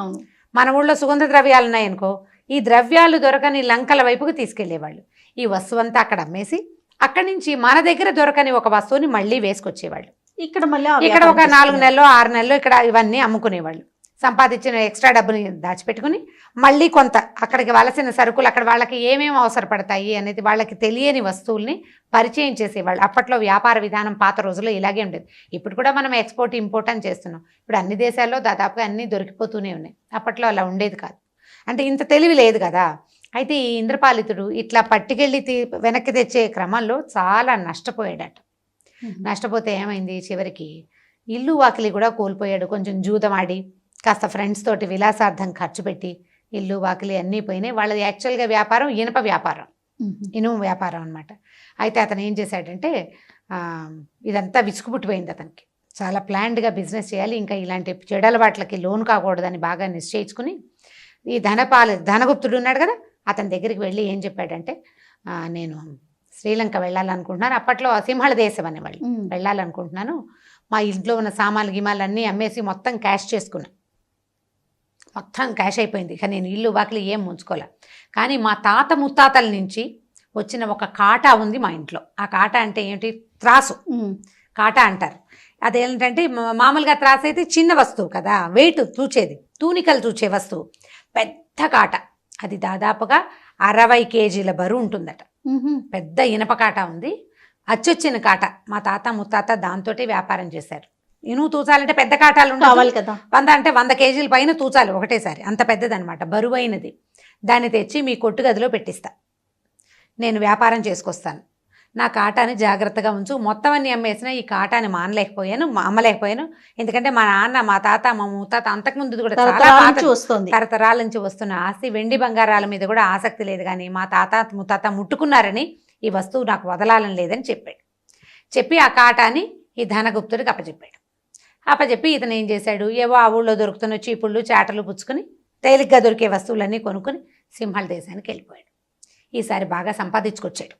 అవును. మన ఊళ్ళో సుగంధ ద్రవ్యాలు ఉన్నాయనుకో, ఈ ద్రవ్యాలు దొరకని లంకల వైపుకి తీసుకెళ్లేవాళ్ళు. ఈ వస్తువు అంతా అక్కడ అమ్మేసి అక్కడి నుంచి మన దగ్గర దొరకని ఒక వస్తువుని మళ్ళీ వేసుకొచ్చేవాళ్ళు. ఇక్కడ ఒక 4 నెలలో 6 నెలలో ఇక్కడ ఇవన్నీ అమ్ముకునేవాళ్ళు. సంపాదించిన ఎక్స్ట్రా డబ్బుని దాచిపెట్టుకుని మళ్ళీ కొంత అక్కడికి వలసిన సరుకులు, అక్కడ వాళ్ళకి ఏమేమి అవసరపడతాయి అనేది వాళ్ళకి తెలియని వస్తువుల్ని పరిచయం చేసేవాళ్ళు. అప్పట్లో వ్యాపార విధానం పాత రోజుల్లో ఇలాగే ఉండేది. ఇప్పుడు కూడా మనం ఎక్స్పోర్ట్ ఇంపోర్ట్ అని చేస్తున్నాం. ఇప్పుడు అన్ని దేశాల్లో దాదాపుగా అన్నీ దొరికిపోతూనే ఉన్నాయి. అప్పట్లో అలా ఉండేది కాదు. అంటే ఇంత తెలివి లేదు కదా. అయితే ఈ ఇంద్రపాలితుడు ఇట్లా పట్టుకెళ్ళి వెనక్కి తెచ్చే క్రమంలో చాలా నష్టపోయాడట. నష్టపోతే ఏమైంది, చివరికి ఇల్లు వాకిలి కూడా కోల్పోయాడు. కొంచెం జూదమాడి కాస్త ఫ్రెండ్స్ తోటి విలాసార్థం ఖర్చు పెట్టి ఇల్లు వాకిలి అన్నీ పోయినాయి. వాళ్ళది యాక్చువల్గా వ్యాపారం ఇనుము వ్యాపారం అనమాట. అయితే అతను ఏం చేశాడంటే ఇదంతా విసుగుపుట్టిపోయింది అతనికి. చాలా ప్లాన్డ్గా బిజినెస్ చేయాలి, ఇంకా ఇలాంటి చెడలవాట్లకి లోన్ కాకూడదని బాగా నిశ్చయించుకుని ఈ ధనగుప్తుడు ఉన్నాడు కదా, అతని దగ్గరికి వెళ్ళి ఏం చెప్పాడంటే, నేను శ్రీలంక వెళ్ళాలనుకుంటున్నాను. అప్పట్లో సింహళ దేశం అనేవాళ్ళు. వెళ్ళాలనుకుంటున్నాను. మా ఇంట్లో ఉన్న సామాన్లు గిమాలు అన్నీ అమ్మేసి మొత్తం క్యాష్ చేసుకున్నాను. మొత్తం క్యాష్ అయిపోయింది. ఇక నేను ఇల్లు వాకిలి ఏం ముంచుకోలే. కానీ మా తాత ముత్తాతల నుంచి వచ్చిన ఒక కాటా ఉంది మా ఇంట్లో. ఆ కాటా అంటే ఏంటి, త్రాసు, కాటా అంటారు. అదేంటంటే మామూలుగా త్రాసు అయితే చిన్న వస్తువు కదా, వెయిట్ చూచేది, తూనికలు చూచే వస్తువు. పెద్ద కాట, అది దాదాపుగా 60 కేజీల బరువు ఉంటుందట. పెద్ద ఇనప కాట ఉంది. అచ్చొచ్చిన కాట. మా తాత ముత్తాత దాంతో వ్యాపారం చేశారు. ఇనుము తూచాలంటే పెద్ద కాటాలు ఉండాలి కదా, 100 అంటే 100 కేజీల పైన తూచాలి ఒకటేసారి. అంత పెద్దదనమాట, బరువైనది. దాన్ని తెచ్చి మీ కొట్టు గదిలో పెట్టిస్తా, నేను వ్యాపారం చేసుకొస్తాను. నా కాటాని జాగ్రత్తగా ఉంచు. మొత్తం అన్ని అమ్మేసిన ఈ కాటాని అమ్మలేకపోయాను. ఎందుకంటే మా నాన్న, మా తాత, మా ముత్తాత అంతకుముందు కూడా తరతరాల నుంచి వస్తున్న ఆస్తి, వెండి బంగారాల మీద కూడా ఆసక్తి లేదు. కానీ మా తాత ముత్తాత ముట్టుకున్నారని ఈ వస్తువు నాకు వదలాలని లేదని చెప్పాడు. చెప్పి ఆ కాటాని ఈ ధనగుప్తుడికి అప్పచెప్పి ఇతను ఏం చేశాడు, ఏవో ఆ ఊళ్ళో దొరుకుతున్న చీపుళ్ళు చాటలు పుచ్చుకొని తేలిగ్గా దొరికే వస్తువులన్నీ కొనుక్కొని సింహళ దేశానికి వెళ్ళిపోయాడు. ఈసారి బాగా సంపాదించాడు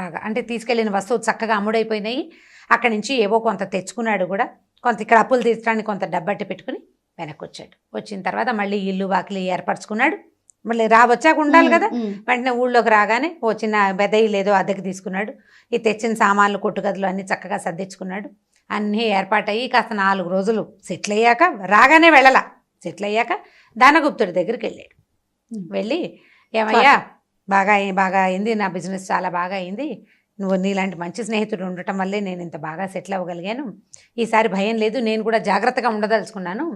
బాగా. అంటే తీసుకెళ్లిన వస్తువు చక్కగా అమ్ముడైపోయినాయి. అక్కడి నుంచి ఏవో కొంత తెచ్చుకున్నాడు కూడా. కొంత ఇక్కడ అప్పులు తీర్చడానికి కొంత డబ్బట్టి పెట్టుకుని వెనక్కి వచ్చాడు. వచ్చిన తర్వాత మళ్ళీ ఇల్లు వాకిలి ఏర్పరచుకున్నాడు. మళ్ళీ వచ్చాక ఉండాలి కదా. వెంటనే ఊళ్ళోకి రాగానే ఓ చిన్న బెద ఇల్లు ఏదో అద్దెకి తీసుకున్నాడు. ఈ తెచ్చిన సామాన్లు కొట్టుగదులు అన్నీ చక్కగా సర్దించుకున్నాడు. అన్నీ ఏర్పాటయ్యి కాస్త 4 రోజులు సెటిల్ అయ్యాక, రాగానే వెళ్ళలా, సెటిల్ అయ్యాక ధనగుప్తుడి దగ్గరికి వెళ్ళాడు. వెళ్ళి, ఏమయ్యా బాగా అయింది, నా బిజినెస్ చాలా బాగా అయింది, నువ్వు నీలాంటి మంచి స్నేహితుడు ఉండటం వల్లే నేను ఇంత బాగా సెటిల్ అవ్వగలిగాను. ఈసారి భయం లేదు, నేను కూడా జాగ్రత్తగా ఉండదలుచుకున్నాను.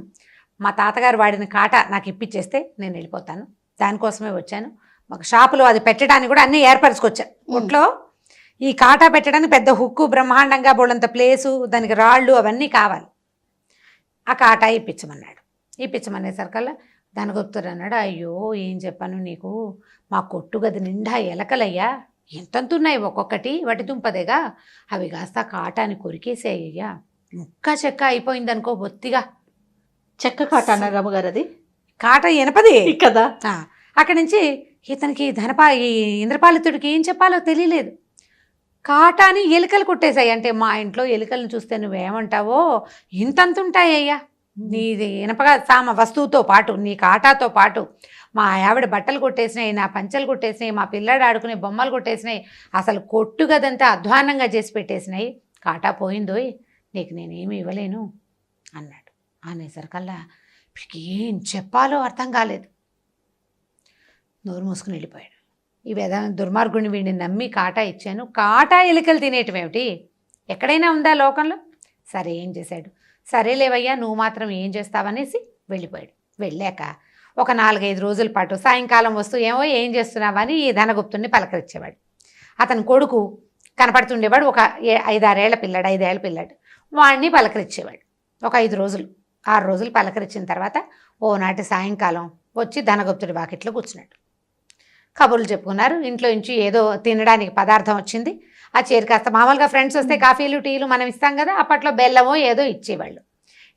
మా తాతగారు వాడిన కాటా నాకు ఇప్పించేస్తే నేను వెళ్ళిపోతాను, దానికోసమే వచ్చాను. మాకు షాపులో అది పెట్టడానికి కూడా అన్నీ ఏర్పరచుకొచ్చాను. ఒంట్లో ఈ కాటా పెట్టడానికి పెద్ద హుక్కు, బ్రహ్మాండంగా బోళ్ళంత ప్లేసు, దానికి రాళ్ళు అవన్నీ కావాలి. ఆ కాటా ఇప్పించమన్నాడు. ఇప్పించమనేసరికల్లా ధనగుప్తుడు అన్నాడు, అయ్యో ఏం చెప్పాను నీకు, మా కొట్టు గది నిండా ఎలకలయ్యా, ఎంతంతున్నాయి ఒక్కొక్కటి, వాటి దుంపదేగా, అవి కాస్త కాటాని కొరికేసేయ్యా, ముక్క చెక్క అయిపోయిందనుకో బొత్తిగా. చెక్క కాట అన్నారు అమ్మగారు, అది కాట ఎనపది కదా. అక్కడి నుంచి ఇతనికి ఈ ఇంద్రపాలితుడికి ఏం చెప్పాలో తెలియలేదు. కాటాని ఎలుకలు కొట్టేశాయి. అంటే మా ఇంట్లో ఎలుకలను చూస్తే నువ్వేమంటావో ఇంతంతుంటాయ్యా, నీది ఇనపగా వస్తువుతో పాటు, నీ కాటాతో పాటు మా ఆవిడ బట్టలు కొట్టేసినాయి, నా పంచలు కొట్టేసినాయి, మా పిల్లాడు ఆడుకునే బొమ్మలు కొట్టేసినాయి, అసలు కొట్టు గదంతా అధ్వాన్నంగా చేసి పెట్టేసినాయి, కాటా పోయిందోయ్, నీకు నేనేమి ఇవ్వలేను అన్నాడు. అనేసరికల్లా వీడికి ఏం చెప్పాలో అర్థం కాలేదు. నోరు మూసుకుని వెళ్ళిపోయాడు. ఈ దుర్మార్గుడిని వీడిని నమ్మి కాటా ఇచ్చాను, కాటా ఎలుకలు తినేయటమేమిటి, ఎక్కడైనా ఉందా లోకంలో? సరే ఏం చేశాడు, సరేలేవయ్యా నువ్వు మాత్రం ఏం చేస్తావనేసి వెళ్ళిపోయాడు. వెళ్ళాక ఒక 4-5 రోజుల పాటు సాయంకాలం వస్తూ ఏం చేస్తున్నావని ఈ ధనగుప్తుడిని పలకరించేవాడు. అతని కొడుకు కనపడుతుండేవాడు, ఒక 5-6 ఏళ్ల పిల్లాడు, వాడిని పలకరించేవాడు. ఒక 5 రోజులు 6 రోజులు పలకరించిన తర్వాత ఓనాటి సాయంకాలం వచ్చి ధనగుప్తుడి వాకిట్లో కూర్చున్నాడు. కబుర్లు చెప్పుకున్నారు. ఇంట్లో నుంచి ఏదో తినడానికి పదార్థం వచ్చింది. ఆ చేరు కాస్త మామూలుగా ఫ్రెండ్స్ వస్తే కాఫీలు టీలు మనం ఇస్తాం కదా, అప్పట్లో బెల్లమో ఏదో ఇచ్చేవాళ్ళు.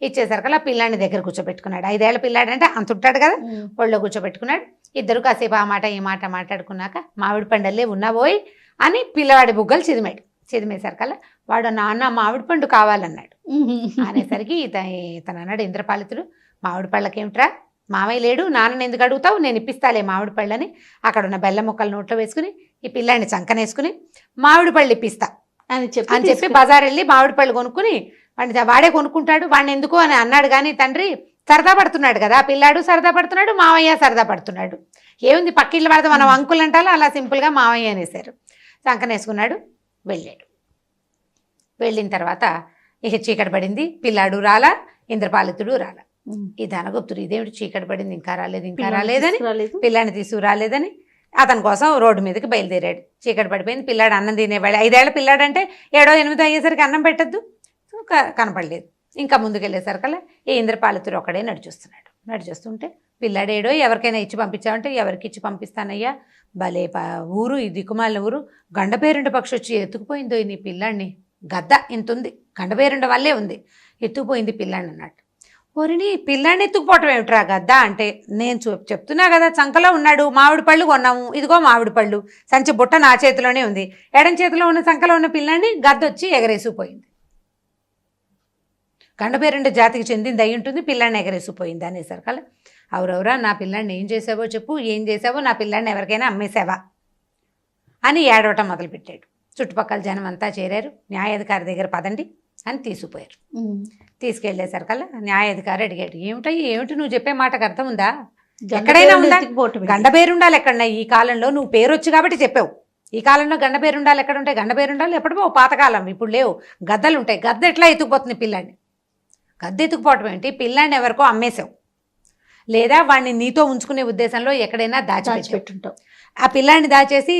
ఇచ్చేసరికల్లా పిల్లాడిని దగ్గర కూర్చోబెట్టుకున్నాడు. 5 ఏళ్ల పిల్లాడు అంటే అంత ఉంటాడు కదా, ఒళ్ళో కూర్చోబెట్టుకున్నాడు. ఇద్దరు కాసేపు ఆ మాట ఈ మాట మాట్లాడుకున్నాక మామిడి పండల్లే ఉన్నావోయ్ అని పిల్లవాడి బుగ్గలు చిదిమేసరికల్లా వాడు నాన్న మామిడి పండు కావాలన్నాడు. అనేసరికి ఇతను అన్నాడు ఇంద్రపాలితుడు, మామిడి పళ్ళకేమిట్రా, మామయ్య లేడు, నాన్నని ఎందుకు అడుగుతావు, నేను ఇప్పిస్తాలే మామిడి పళ్ళని. అక్కడ ఉన్న బెల్లం ముక్కలు నోట్లో వేసుకుని ఈ పిల్లాడిని చంకనేసుకుని మామిడి పళ్ళు ఇప్పిస్తా అని చెప్పి బజార్ వెళ్ళి మామిడి పళ్ళు కొనుక్కుని వాడే కొనుక్కుంటాడు. వాడిని ఎందుకు అని అన్నాడు. కానీ తండ్రి సరదా పడుతున్నాడు కదా, పిల్లాడు సరదా పడుతున్నాడు, మావయ్య సరదా పడుతున్నాడు, ఏముంది పక్కిళ్ళు పడితే మనం అంకులు అంటాలో అలా సింపుల్గా మావయ్య అనేసారు. చంకనేసుకున్నాడు, వెళ్ళాడు. వెళ్ళిన తర్వాత ఇక చీకటి పడింది, పిల్లాడు రాలా, ఇంద్రపాలితుడు రాలా. ఈ ధనగుప్తుడు ఇదేమిటి చీకటి పడింది ఇంకా రాలేదని పిల్లాడిని తీసుకురాలేదని అతని కోసం రోడ్డు మీదకి బయలుదేరాడు. చీకటి పడిపోయింది, పిల్లాడు అన్నం తినేవాడు. 5 ఏళ్ల పిల్లాడు అంటే 7-8 అయ్యేసరికి అన్నం పెట్టద్దు, కనపడలేదు. ఇంకా ముందుకెళ్ళేసరికల్లా ఈ ఇంద్రపాలితుడు ఒక్కడే నడిచొస్తుంటే పిల్లాడేడో ఎవరికైనా ఇచ్చి పంపించామంటే ఎవరికి ఇచ్చి పంపిస్తానయ్యా, భలే ఊరు, ఈ దిక్కుమాలిన ఊరు, గండపేరుండ పక్షి వచ్చి ఎత్తుకుపోయిందో నీ పిల్లాడిని, గద్ద ఇంతుంది, గండపేరుండ వల్లే ఉంది, ఎత్తుకుపోయింది పిల్లాడిని అన్నట్టు. ఒరిని పిల్లాడిని ఎత్తుకుపోవటం ఏమిట్రా గద్ద అంటే, నేను చెప్తున్నా కదా చంకలో ఉన్నాడు, మామిడి పళ్ళు కొన్నాము, ఇదిగో మామిడి పళ్ళు, సంచి బుట్ట నా చేతిలోనే ఉంది, ఎడం చేతిలో ఉన్న చంకలో ఉన్న పిల్లాడిని గద్ద వచ్చి ఎగరేసిపోయింది, గండపేరుండ జాతికి చెందింది అయి ఉంటుంది, పిల్లాడిని ఎగరేసిపోయింది అనేసరికల్లా అవురవరా నా పిల్లాడిని ఏం చేసావో చెప్పు, ఏం చేసావో, నా పిల్లాడిని ఎవరికైనా అమ్మేసావా అని ఏడవటం మొదలుపెట్టాడు. చుట్టుపక్కల జనం అంతా చేరారు. న్యాయాధికారి దగ్గర పదండి అని తీసుకుపోయారు. తీసుకెళ్లేసరికల్లా న్యాయాధికారి అడిగాడు, ఏమిటి నువ్వు చెప్పే మాటకు అర్థం ఉందా, ఎక్కడైనా ఉందా, గండపేరుండాలి ఎక్కడన్నా, ఈ కాలంలో నువ్వు పేరు వచ్చి కాబట్టి చెప్పావు, ఈ కాలంలో గండపేరుండాలి ఎక్కడ ఉంటాయి, గండపేరుండాలి ఎప్పుడో పాతకాలం, ఇప్పుడు లేవు, గద్దలు ఉంటాయి, గద్ద ఎట్లా ఎత్తుకుపోతుంది పిల్లాడిని, గద్ద ఎత్తుకుపోవటం ఏంటి, పిల్లాడిని ఎవరికో అమ్మేశావు, లేదా వాడిని నీతో ఉంచుకునే ఉద్దేశంలో ఎక్కడైనా దాచిపెట్టుంటావు, ఆ పిల్లాడిని దాచేసి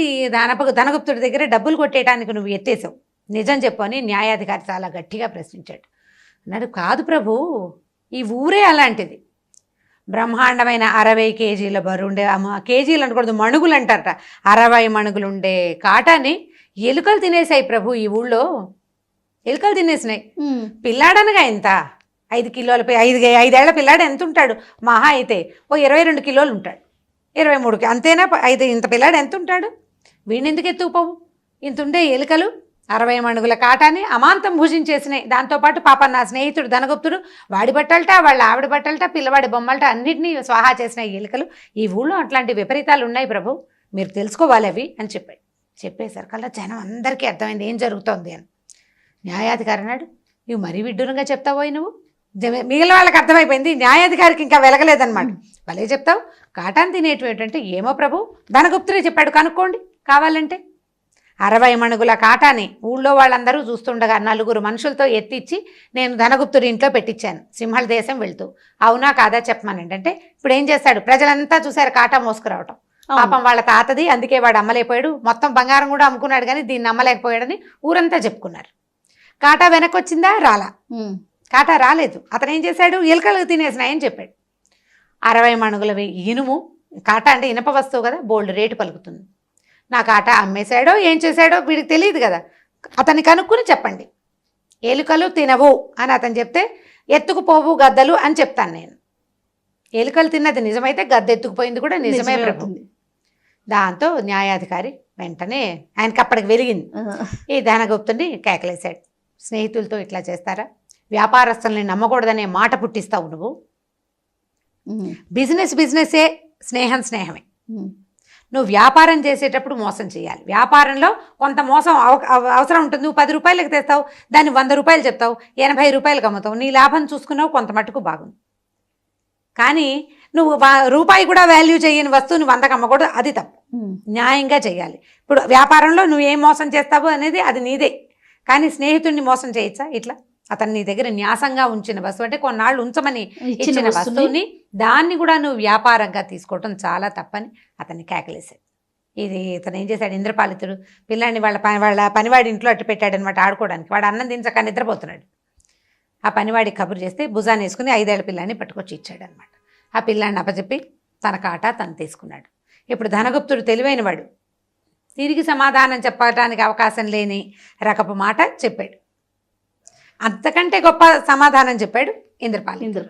ధనగుప్తుడి దగ్గర డబ్బులు కొట్టేయడానికి నువ్వు ఎత్తేసావు, నిజం చెప్పు అని న్యాయాధికారి చాలా గట్టిగా ప్రశ్నించాడు. అన్నాడు, కాదు ప్రభు, ఈ ఊరే అలాంటిది, బ్రహ్మాండమైన 60 కేజీల బరువుండే, కేజీలు అనకూడదు మణుగులు అంటారట, 60 మణుగులుండే కాటాని ఎలుకలు తినేసాయి ప్రభు, ఈ ఊళ్ళో ఎలుకలు తినేసినాయి. పిల్లాడనగా ఎంత, 5 కిలోల 5 ఏళ్ల పిల్లాడు ఎంత ఉంటాడు, మహా అయితే ఓ 22 కిలోలు ఉంటాడు, 23 అంతేనా, ఇంత పిల్లాడు ఎంత ఉంటాడు, వీడిని ఎందుకు ఎత్తుకుపోవు, ఇంత ఉండే ఎలుకలు 60 మణుగుల కాటాన్ని అమాంతం భుజించేసినాయి. దాంతోపాటు పాప నా స్నేహితుడు ధనగుప్తుడు వాడి బట్టలట, వాళ్ళ ఆవిడ బట్టలట, పిల్లవాడి బొమ్మలట అన్నింటినీ స్వాహా చేసిన ఎలుకలు, ఈ ఊళ్ళో అట్లాంటి విపరీతాలు ఉన్నాయి ప్రభు, మీరు తెలుసుకోవాలి అవి అని చెప్పాడు. చెప్పేసరికల్లా జనం అందరికీ అర్థమైంది ఏం జరుగుతోంది అని. న్యాయాధికారి అన్నాడు, ఇవి మరీ విడ్డూరంగా చెప్తావోయ్ నువ్వు, మిగిలిన వాళ్ళకి అర్థమైపోయింది, న్యాయాధికారికి ఇంకా వెలగలేదన్నమాట. భలే చెప్తావు, కాటాన్ని తినేటివి ఏంటంటే, ఏమో ప్రభు ధనగుప్తుడే చెప్పాడు, కనుక్కోండి కావాలంటే 60 మణుగుల కాటాని ఊళ్ళో వాళ్ళందరూ చూస్తుండగా 4 మనుషులతో ఎత్తిచ్చి నేను ధనగుప్తుడి ఇంట్లో పెట్టించాను సింహళ దేశం వెళ్తూ. అవునా కాదా చెప్పమనండి. అంటే ఇప్పుడు ఏం చేస్తాడు, ప్రజలంతా చూశారు కాటా మోసుకురావటం. పాపం వాళ్ళ తాతది, అందుకే వాడు అమ్మలేకపోయాడు. మొత్తం బంగారం కూడా అమ్ముకున్నాడు కానీ దీన్ని అమ్మలేకపోయాడని ఊరంతా చెప్పుకున్నారు. కాటా వెనక్కి వచ్చిందా? రాలా. కాటా రాలేదు. అతను ఏం చేశాడు, ఎలుకలు తినేసినాయని చెప్పాడు. 60 మణుగుల ఇనుము, కాటా అంటే ఇనప వస్తువు కదా, బోల్డ్ రేటు పలుకుతుంది. నా కాటా అమ్మేశాడో ఏం చేశాడో వీడికి తెలియదు కదా, అతన్ని కనుక్కుని చెప్పండి. ఎలుకలు తినవు అని అతను చెప్తే ఎత్తుకుపోవు గద్దలు అని చెప్తాను నేను. ఎలుకలు తిన్నది నిజమైతే గద్ద ఎత్తుకుపోయింది కూడా నిజమే ప్రభు. దాంతో న్యాయాధికారి వెంటనే ఆయనకి అప్పటికి వెలిగింది. ఈ ధనగుప్తుని కేకలేశాడు. స్నేహితులతో ఇట్లా చేస్తారా? వ్యాపారస్తుల్ని నమ్మకూడదనే మాట పుట్టిస్తావు నువ్వు. బిజినెస్సే, స్నేహం స్నేహమే. నువ్వు వ్యాపారం చేసేటప్పుడు మోసం చేయాలి. వ్యాపారంలో కొంత మోసం అవసరం ఉంటుంది. నువ్వు 10 రూపాయలకు తెస్తావు, దాన్ని 100 రూపాయలు చెప్తావు, 80 రూపాయలకు అమ్ముతావు, నీ లాభం చూసుకున్నావు, కొంత మట్టుకు బాగుంది. కానీ నువ్వు రూపాయి కూడా వాల్యూ చేయని వస్తువుని 100కి అమ్మకూడదు, అది తప్పు. న్యాయంగా చేయాలి. ఇప్పుడు వ్యాపారంలో నువ్వు ఏం మోసం చేస్తావు అనేది అది నీదే. కానీ స్నేహితుడిని మోసం చేయొచ్చా ఇట్లా? అతను నీ దగ్గర న్యాసంగా ఉంచిన వస్తువు, అంటే కొన్నాళ్ళు ఉంచమని ఇచ్చిన వస్తువుని దాన్ని కూడా నువ్వు వ్యాపారంగా తీసుకోవటం చాలా తప్పని అతన్ని కేకలేశాడు. ఇది ఇతను ఏం చేశాడు, ఇంద్రపాలితుడు పిల్లాన్ని వాళ్ళ పనివాడి ఇంట్లో అట్టు పెట్టాడనమాట ఆడుకోవడానికి. వాడు అన్నం తినక నిద్రపోతున్నాడు. ఆ పనివాడి కబురు చేస్తే భుజాన్ని వేసుకుని 5 ఏళ్ల పిల్లాన్ని పట్టుకొచ్చి ఇచ్చాడనమాట. ఆ పిల్లాన్ని అప్పచెప్పి తన కాటా తను తీసుకున్నాడు. ఇప్పుడు ధనగుప్తుడు తెలివైనవాడు, తిరిగి సమాధానం చెప్పడానికి అవకాశం లేని రకపు మాట చెప్పాడు. అంతకంటే గొప్ప సమాధానం చెప్పాడు ఇంద్రపాలితుడు.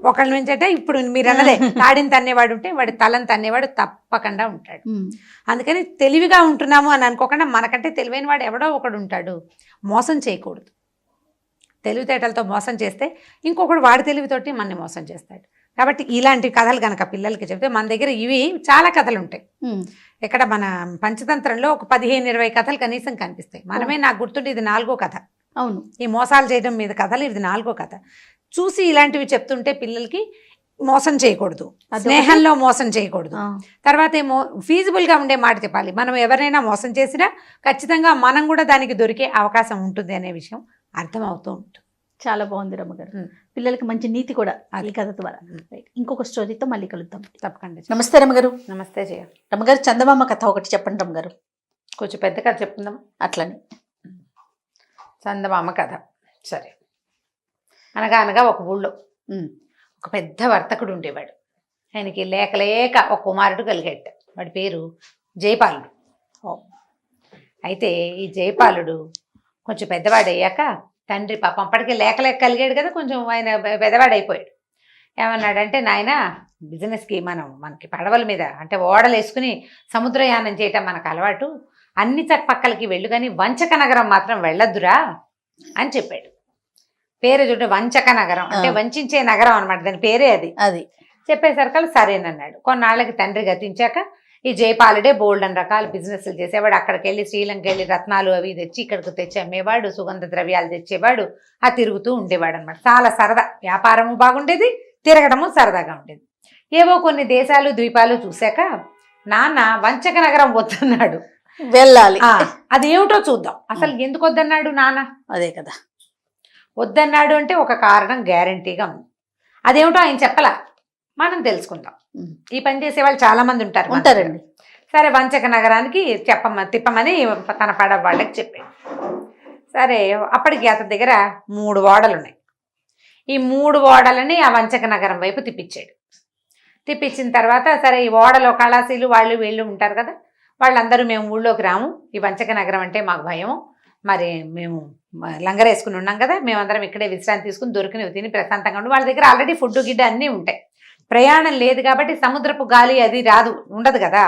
ఒకళ్ళ నుంచి అంటే ఇప్పుడు మీరు అన్నదే, తాడిని తన్నేవాడు ఉంటే వాడి తలని తన్నేవాడు తప్పకుండా ఉంటాడు. అందుకని తెలివిగా ఉంటున్నాము అని అనుకోకుండా మనకంటే తెలివైన వాడు ఎవడో ఒకడు ఉంటాడు. మోసం చేయకూడదు. తెలివితేటలతో మోసం చేస్తే ఇంకొకడు వాడి తెలివితోటి మనని మోసం చేస్తాడు. కాబట్టి ఇలాంటి కథలు కనుక పిల్లలకి చెప్తే, మన దగ్గర ఇవి చాలా కథలు ఉంటాయి. ఇక్కడ మన పంచతంత్రంలో ఒక 15-20 కథలు కనీసం కనిపిస్తాయి. మనమే, నాకు గుర్తుంటే ఇది 4వ కథ. అవును, ఈ మోసాలు చేయడం మీద కథలు ఇది 4వ కథ. చూసి ఇలాంటివి చెప్తుంటే పిల్లలకి మోసం చేయకూడదు, స్నేహంలో మోసం చేయకూడదు. తర్వాత ఏమో ఫీజిబుల్గా ఉండే మాట చెప్పాలి. మనం ఎవరైనా మోసం చేసినా ఖచ్చితంగా మనం కూడా దానికి దొరికే అవకాశం ఉంటుంది అనే విషయం అర్థమవుతూ ఉంటుంది. చాలా బాగుంది రమ్మగారు. పిల్లలకి మంచి నీతి కూడా ఈ కథ ద్వారా. ఇంకొక స్టోరీతో మళ్ళీ కలుద్దాం. తప్పకుండా. నమస్తే రమ్మగారు. నమస్తే జయ. రమ్మగారు, చందమామ కథ ఒకటి చెప్పండి రమ్మగారు. కొంచెం పెద్ద కథ చెప్పుకుందాం. అట్లని చందమామ కథ. సరే. అనగా ఒక ఊళ్ళో ఒక పెద్ద వర్తకుడు ఉండేవాడు. ఆయనకి లేక ఒక కుమారుడు కలిగాడు. వాడి పేరు జయపాలుడు. అయితే ఈ జయపాలుడు కొంచెం పెద్దవాడయ్యాక తండ్రి పాపం అప్పటికే లేక కలిగాడు కదా, కొంచెం ఆయన పెద్దవాడైపోయాడు. ఏమన్నాడంటే, నాయన బిజినెస్కి మనకి పడవల మీద అంటే ఓడలు వేసుకుని సముద్రయానం చేయటం మనకు అలవాటు, అన్ని పక్కలకి వెళ్ళు కానీ వంచక నగరం మాత్రం వెళ్ళొద్దురా అని చెప్పాడు. పేరు చూడ, వంచక నగరం అంటే వంచే నగరం అనమాట, దాని పేరే అది. చెప్పేసరికి సరేనన్నాడు. కొన్నాళ్ళకి తండ్రి గతించాక ఈ జయపాలుడే బోల్డన్ రకాల బిజినెస్లు చేసేవాడు. అక్కడికి వెళ్ళి శ్రీలంక వెళ్ళి రత్నాలు అవి తెచ్చి ఇక్కడికి తెచ్చి అమ్మేవాడు, సుగంధ ద్రవ్యాలు తెచ్చేవాడు, ఆ తిరుగుతూ ఉండేవాడు అనమాట. చాలా సరదా, వ్యాపారము బాగుండేది, తిరగడము సరదాగా ఉండేది. ఏవో కొన్ని దేశాలు ద్వీపాలు చూశాక నాన్న వంచక నగరం వద్దన్నాడు. వెళ్ళాలి, అదేమిటో చూద్దాం. అసలు ఎందుకు వద్దన్నాడు నాన్న? అదే కదా, వద్దన్నాడు అంటే ఒక కారణం గ్యారంటీగా ఉంది. అదేమిటో ఆయన చెప్పలా, మనం తెలుసుకుందాం. ఈ పని చేసే వాళ్ళు చాలా మంది ఉంటారండి. సరే, వంచక నగరానికి తిప్పమని తన పడవ వాళ్ళకి చెప్పాడు. సరే, అప్పటికి అతని దగ్గర 3 ఓడలు ఉన్నాయి. ఈ 3 ఓడలని ఆ వంచక నగరం వైపు తిప్పించాడు. తిప్పించిన తర్వాత సరే, ఈ ఓడలో కళాశీలు వాళ్ళు వీళ్ళు ఉంటారు కదా, వాళ్ళందరూ మేము ఊళ్ళోకి రాము, ఈ వంచక నగరం అంటే మాకు భయము, మరి మేము లంగరేసుకుని ఉన్నాం కదా, మేమందరం ఇక్కడే విశ్రాంతి తీసుకుని దొరికినవి తిని ప్రశాంతంగా ఉండి, వాళ్ళ దగ్గర ఆల్రెడీ ఫుడ్ గిడ్డ అన్నీ ఉంటాయి. ప్రయాణం లేదు కాబట్టి సముద్రపు గాలి అది ఉండదు కదా,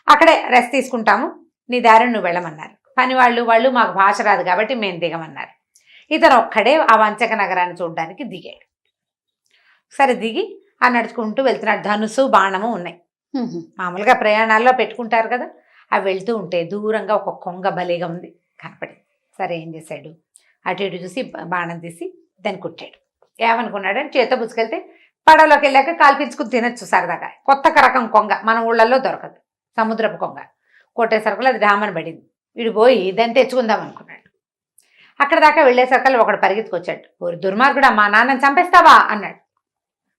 అక్కడే రెస్ట్ తీసుకుంటాము, నీ దారిని నువ్వు వెళ్ళమన్నారు. పని వాళ్ళు మాకు భాష రాదు కాబట్టి మేము దిగమన్నారు. ఇతను ఒక్కడే ఆ వంచక నగరాన్ని చూడడానికి దిగాడు. సరే, దిగి ఆ నడుచుకుంటూ వెళ్తున్నాడు. ధనుసు బాణము ఉన్నాయి, మామూలుగా ప్రయాణాల్లో పెట్టుకుంటారు కదా, అవి వెళ్తూ ఉంటే దూరంగా ఒక కొంగ భలేగా ఉంది కనపడింది. సరే, ఏం చేశాడు, అటు ఇటు చూసి బాణం తీసి దాన్ని కుట్టాడు. ఏమనుకున్నాడని చేత పుచ్చుకెళ్తే పడవలోకి వెళ్ళాక కాల్పించుకుని తినచ్చు సరదాగా. కొత్త రకం కొంగ, మన ఊళ్ళల్లో దొరకదు, సముద్రపు కొంగ. కొట్టేసరికి అది డామని పడింది. వీడు పోయి దాన్ని తెచ్చుకుందాం అనుకున్నాడు. అక్కడ దాకా వెళ్ళేసరికి ఒకడు పరిగెత్తుకొచ్చాడు. ఓరి దుర్మార్గుడా, మా నాన్నని చంపేస్తావా అన్నాడు.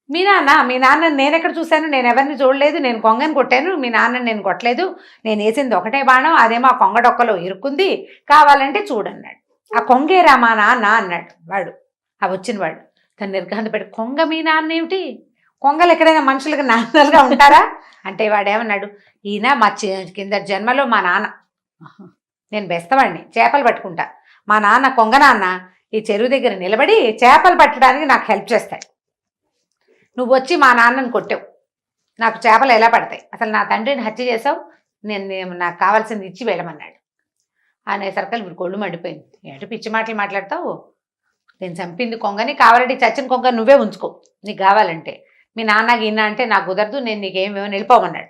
మీ నాన్న నేను ఎక్కడ చూశాను, నేను ఎవరిని చూడలేదు, నేను కొంగని కొట్టాను, మీ నాన్నని నేను కొట్టలేదు, నేను వేసింది ఒకటే బాణం, అదేమో ఆ కొంగ డొక్కలో ఇరుక్కుంది, కావాలంటే చూడన్నాడు. ఆ కొంగేరా మా నాన్న అన్నాడు వాడు, ఆ వచ్చిన వాడు. తను నిర్ఘాంత పెట్టి, కొంగ మీ నాన్న ఏమిటి, కొంగలు ఎక్కడైనా మనుషులకు నాన్నలుగా ఉంటారా అంటే వాడేమన్నాడు, ఈయన మా కింద జన్మలో మా నాన్న, నేను బెస్తవాడిని, చేపలు పట్టుకుంటా, మా నాన్న కొంగ నాన్న ఈ చెరువు దగ్గర నిలబడి చేపలు పట్టడానికి నాకు హెల్ప్ చేస్తాడు, నువ్వు వచ్చి మా నాన్నని కొట్టావు, నాకు చేపలు ఎలా పడతాయి, అసలు నా తండ్రిని హత్య చేసావు, నేను నాకు కావాల్సింది ఇచ్చి వెళ్ళమన్నాడు. అనేసరికి వీడు కొళ్ళు మండిపోయింది. ఏంటో పిచ్చి మాటలు మాట్లాడతావు, నేను చంపింది కొంగని, కావాలంటే చచ్చిన కొంగ నువ్వే ఉంచుకో నీకు కావాలంటే, మీ నాన్నకి ఇన్నా అంటే నాకు కుదరదు, నేను నీకేమేమో వెళ్ళిపోమన్నాడు.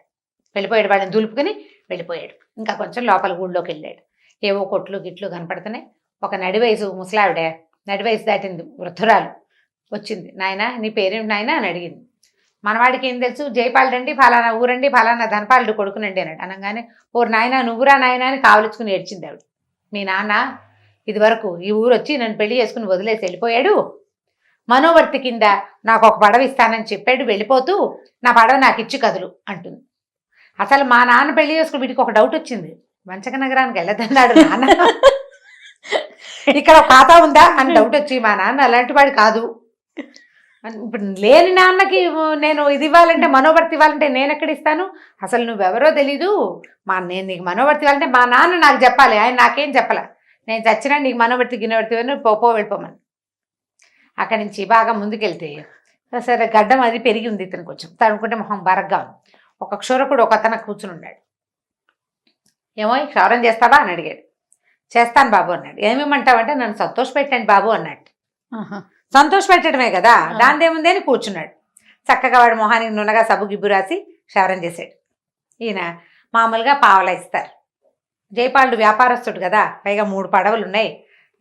వెళ్ళిపోయాడు, వాడిని దులుపుకుని వెళ్ళిపోయాడు. ఇంకా కొంచెం లోపల ఊళ్ళోకి వెళ్ళాడు. ఏవో కొట్లు గిట్లు కనపడుతున్నాయి. ఒక నడివయసు ముసలావిడ, నడివయసు దాటింది వృద్ధురాలు వచ్చింది. నాయన నీ పేరేంటి నాయన అని అడిగింది. మనవాడికి ఏం తెలుసు, జయపాలుడండి, ఫలానా ఊరండి, ఫలానా ధనపాలుడు కొడుకునండి అన్నాడు. అనగానే ఓ నాయన నువ్వురా నాయన అని కావలించుకుని ఏడ్చింది ఆవిడ. మీ నాన్న ఇదివరకు ఈ ఊరు వచ్చి నన్ను పెళ్లి చేసుకుని వదిలేసి వెళ్ళిపోయాడు, మనోవర్తి కింద నాకు ఒక పడవ ఇస్తానని చెప్పాడు, వెళ్ళిపోతూ నా పడవ నాకు ఇచ్చి కదులు అంటుంది. అసలు మా నాన్న పెళ్లి చేసుకుని వీడికి ఒక డౌట్ వచ్చింది, వంచక నగరానికి వెళ్ళదన్నాడు నాన్న, ఇక్కడ ఖాతా ఉందా అని డౌట్ వచ్చి, మా నాన్న అలాంటి వాడు కాదు, ఇప్పుడు లేని నాన్నకి నేను ఇది ఇవ్వాలంటే, మనోవర్తి ఇవ్వాలంటే నేను ఎక్కడ ఇస్తాను, అసలు నువ్వెవరో తెలీదు, నేను నీకు మనోవర్తి ఇవ్వాలంటే మా నాన్న నాకు చెప్పాలి, ఆయన నాకేం చెప్పాల, నేను చచ్చినా నీకు మనోవర్తి గిన్నెవర్తి వెళ్ళిపోమని. అక్కడి నుంచి బాగా ముందుకెళ్తే సరే గడ్డం అది పెరిగి ఉంది ఇతను, కొంచెం తనుకుంటే మొహం బరగ్గా ఉంది. ఒక క్షురకుడు ఒక అతను కూర్చుని ఉన్నాడు. ఏమో క్షౌరం చేస్తావా అని అడిగాడు. చేస్తాను బాబు అన్నాడు. ఏమేమంటావంటే నన్ను సంతోష పెట్టండి బాబు అన్నట్టు. సంతోష పెట్టడమే కదా, దానిదేముంది అని కూర్చున్నాడు. చక్కగా వాడు మొహానికి నున్నగా సబ్బు గిబ్బు రాసి క్షౌరం చేశాడు. ఈయన మామూలుగా పావలా ఇస్తారు. జయపాలుడు వ్యాపారస్తుడు కదా, పైగా 3 పడవలు ఉన్నాయి,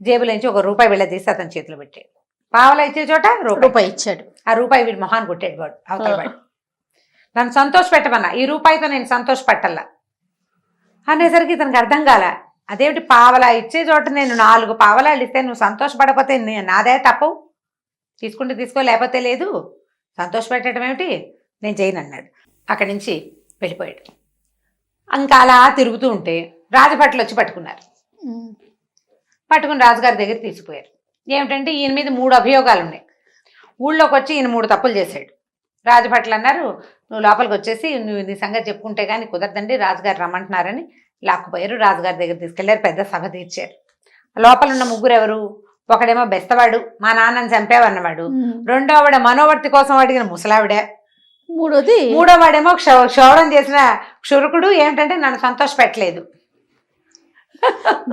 జేబులోంచి ₹1 వెళ్ళదీసి అతని చేతిలో పెట్టాడు. పావలా ఇచ్చే చోట రూపాయి ఇచ్చాడు. ఆ రూపాయి వీడు మొహాన్ని కొట్టాడు వాడు, అవతల వాడు. నన్ను సంతోష పెట్టమన్నా, ఈ రూపాయితో నేను సంతోష పెట్టల్లా అనేసరికి ఇతనికి అర్థం కాల. అదేమిటి, పావలా ఇచ్చే చోట నేను 4 పావలాలు ఇస్తే నువ్వు సంతోషపడకపోతే నాదే తప్పు, తీసుకుంటే తీసుకో లేకపోతే లేదు, సంతోష పెట్టడం ఏమిటి, నేను చేయను అన్నాడు. అక్కడి నుంచి వెళ్ళిపోయాడు. ఇంకా అలా తిరుగుతూ ఉంటే రాజభట్లు వచ్చి పట్టుకున్నారు. పట్టుకుని రాజుగారి దగ్గర తీసుకుపోయారు. ఏమిటంటే ఈయన మీద 3 అభియోగాలు ఉన్నాయి. ఊళ్ళోకి వచ్చి ఈయన 3 తప్పులు చేశాడు. రాజభట్లు అన్నారు, నువ్వు లోపలికి వచ్చేసి నువ్వు నీ సంగతి చెప్పుకుంటే కానీ కుదరదండి, రాజుగారు రమ్మంటున్నారని లాక్కుపోయారు. రాజుగారి దగ్గర తీసుకెళ్లారు, పెద్ద సభ తీర్చారు. లోపల ఉన్న 3 ఎవరు, ఒకడేమో బెస్తవాడు, మా నాన్నని చంపావన్నవాడు, రెండోవాడ మనోవర్తి కోసం అడిగిన ముసలావిడ, మూడోవాడేమో క్షౌరం చేసిన క్షురకుడు, ఏమిటంటే నన్ను సంతోష పెట్టలేదు.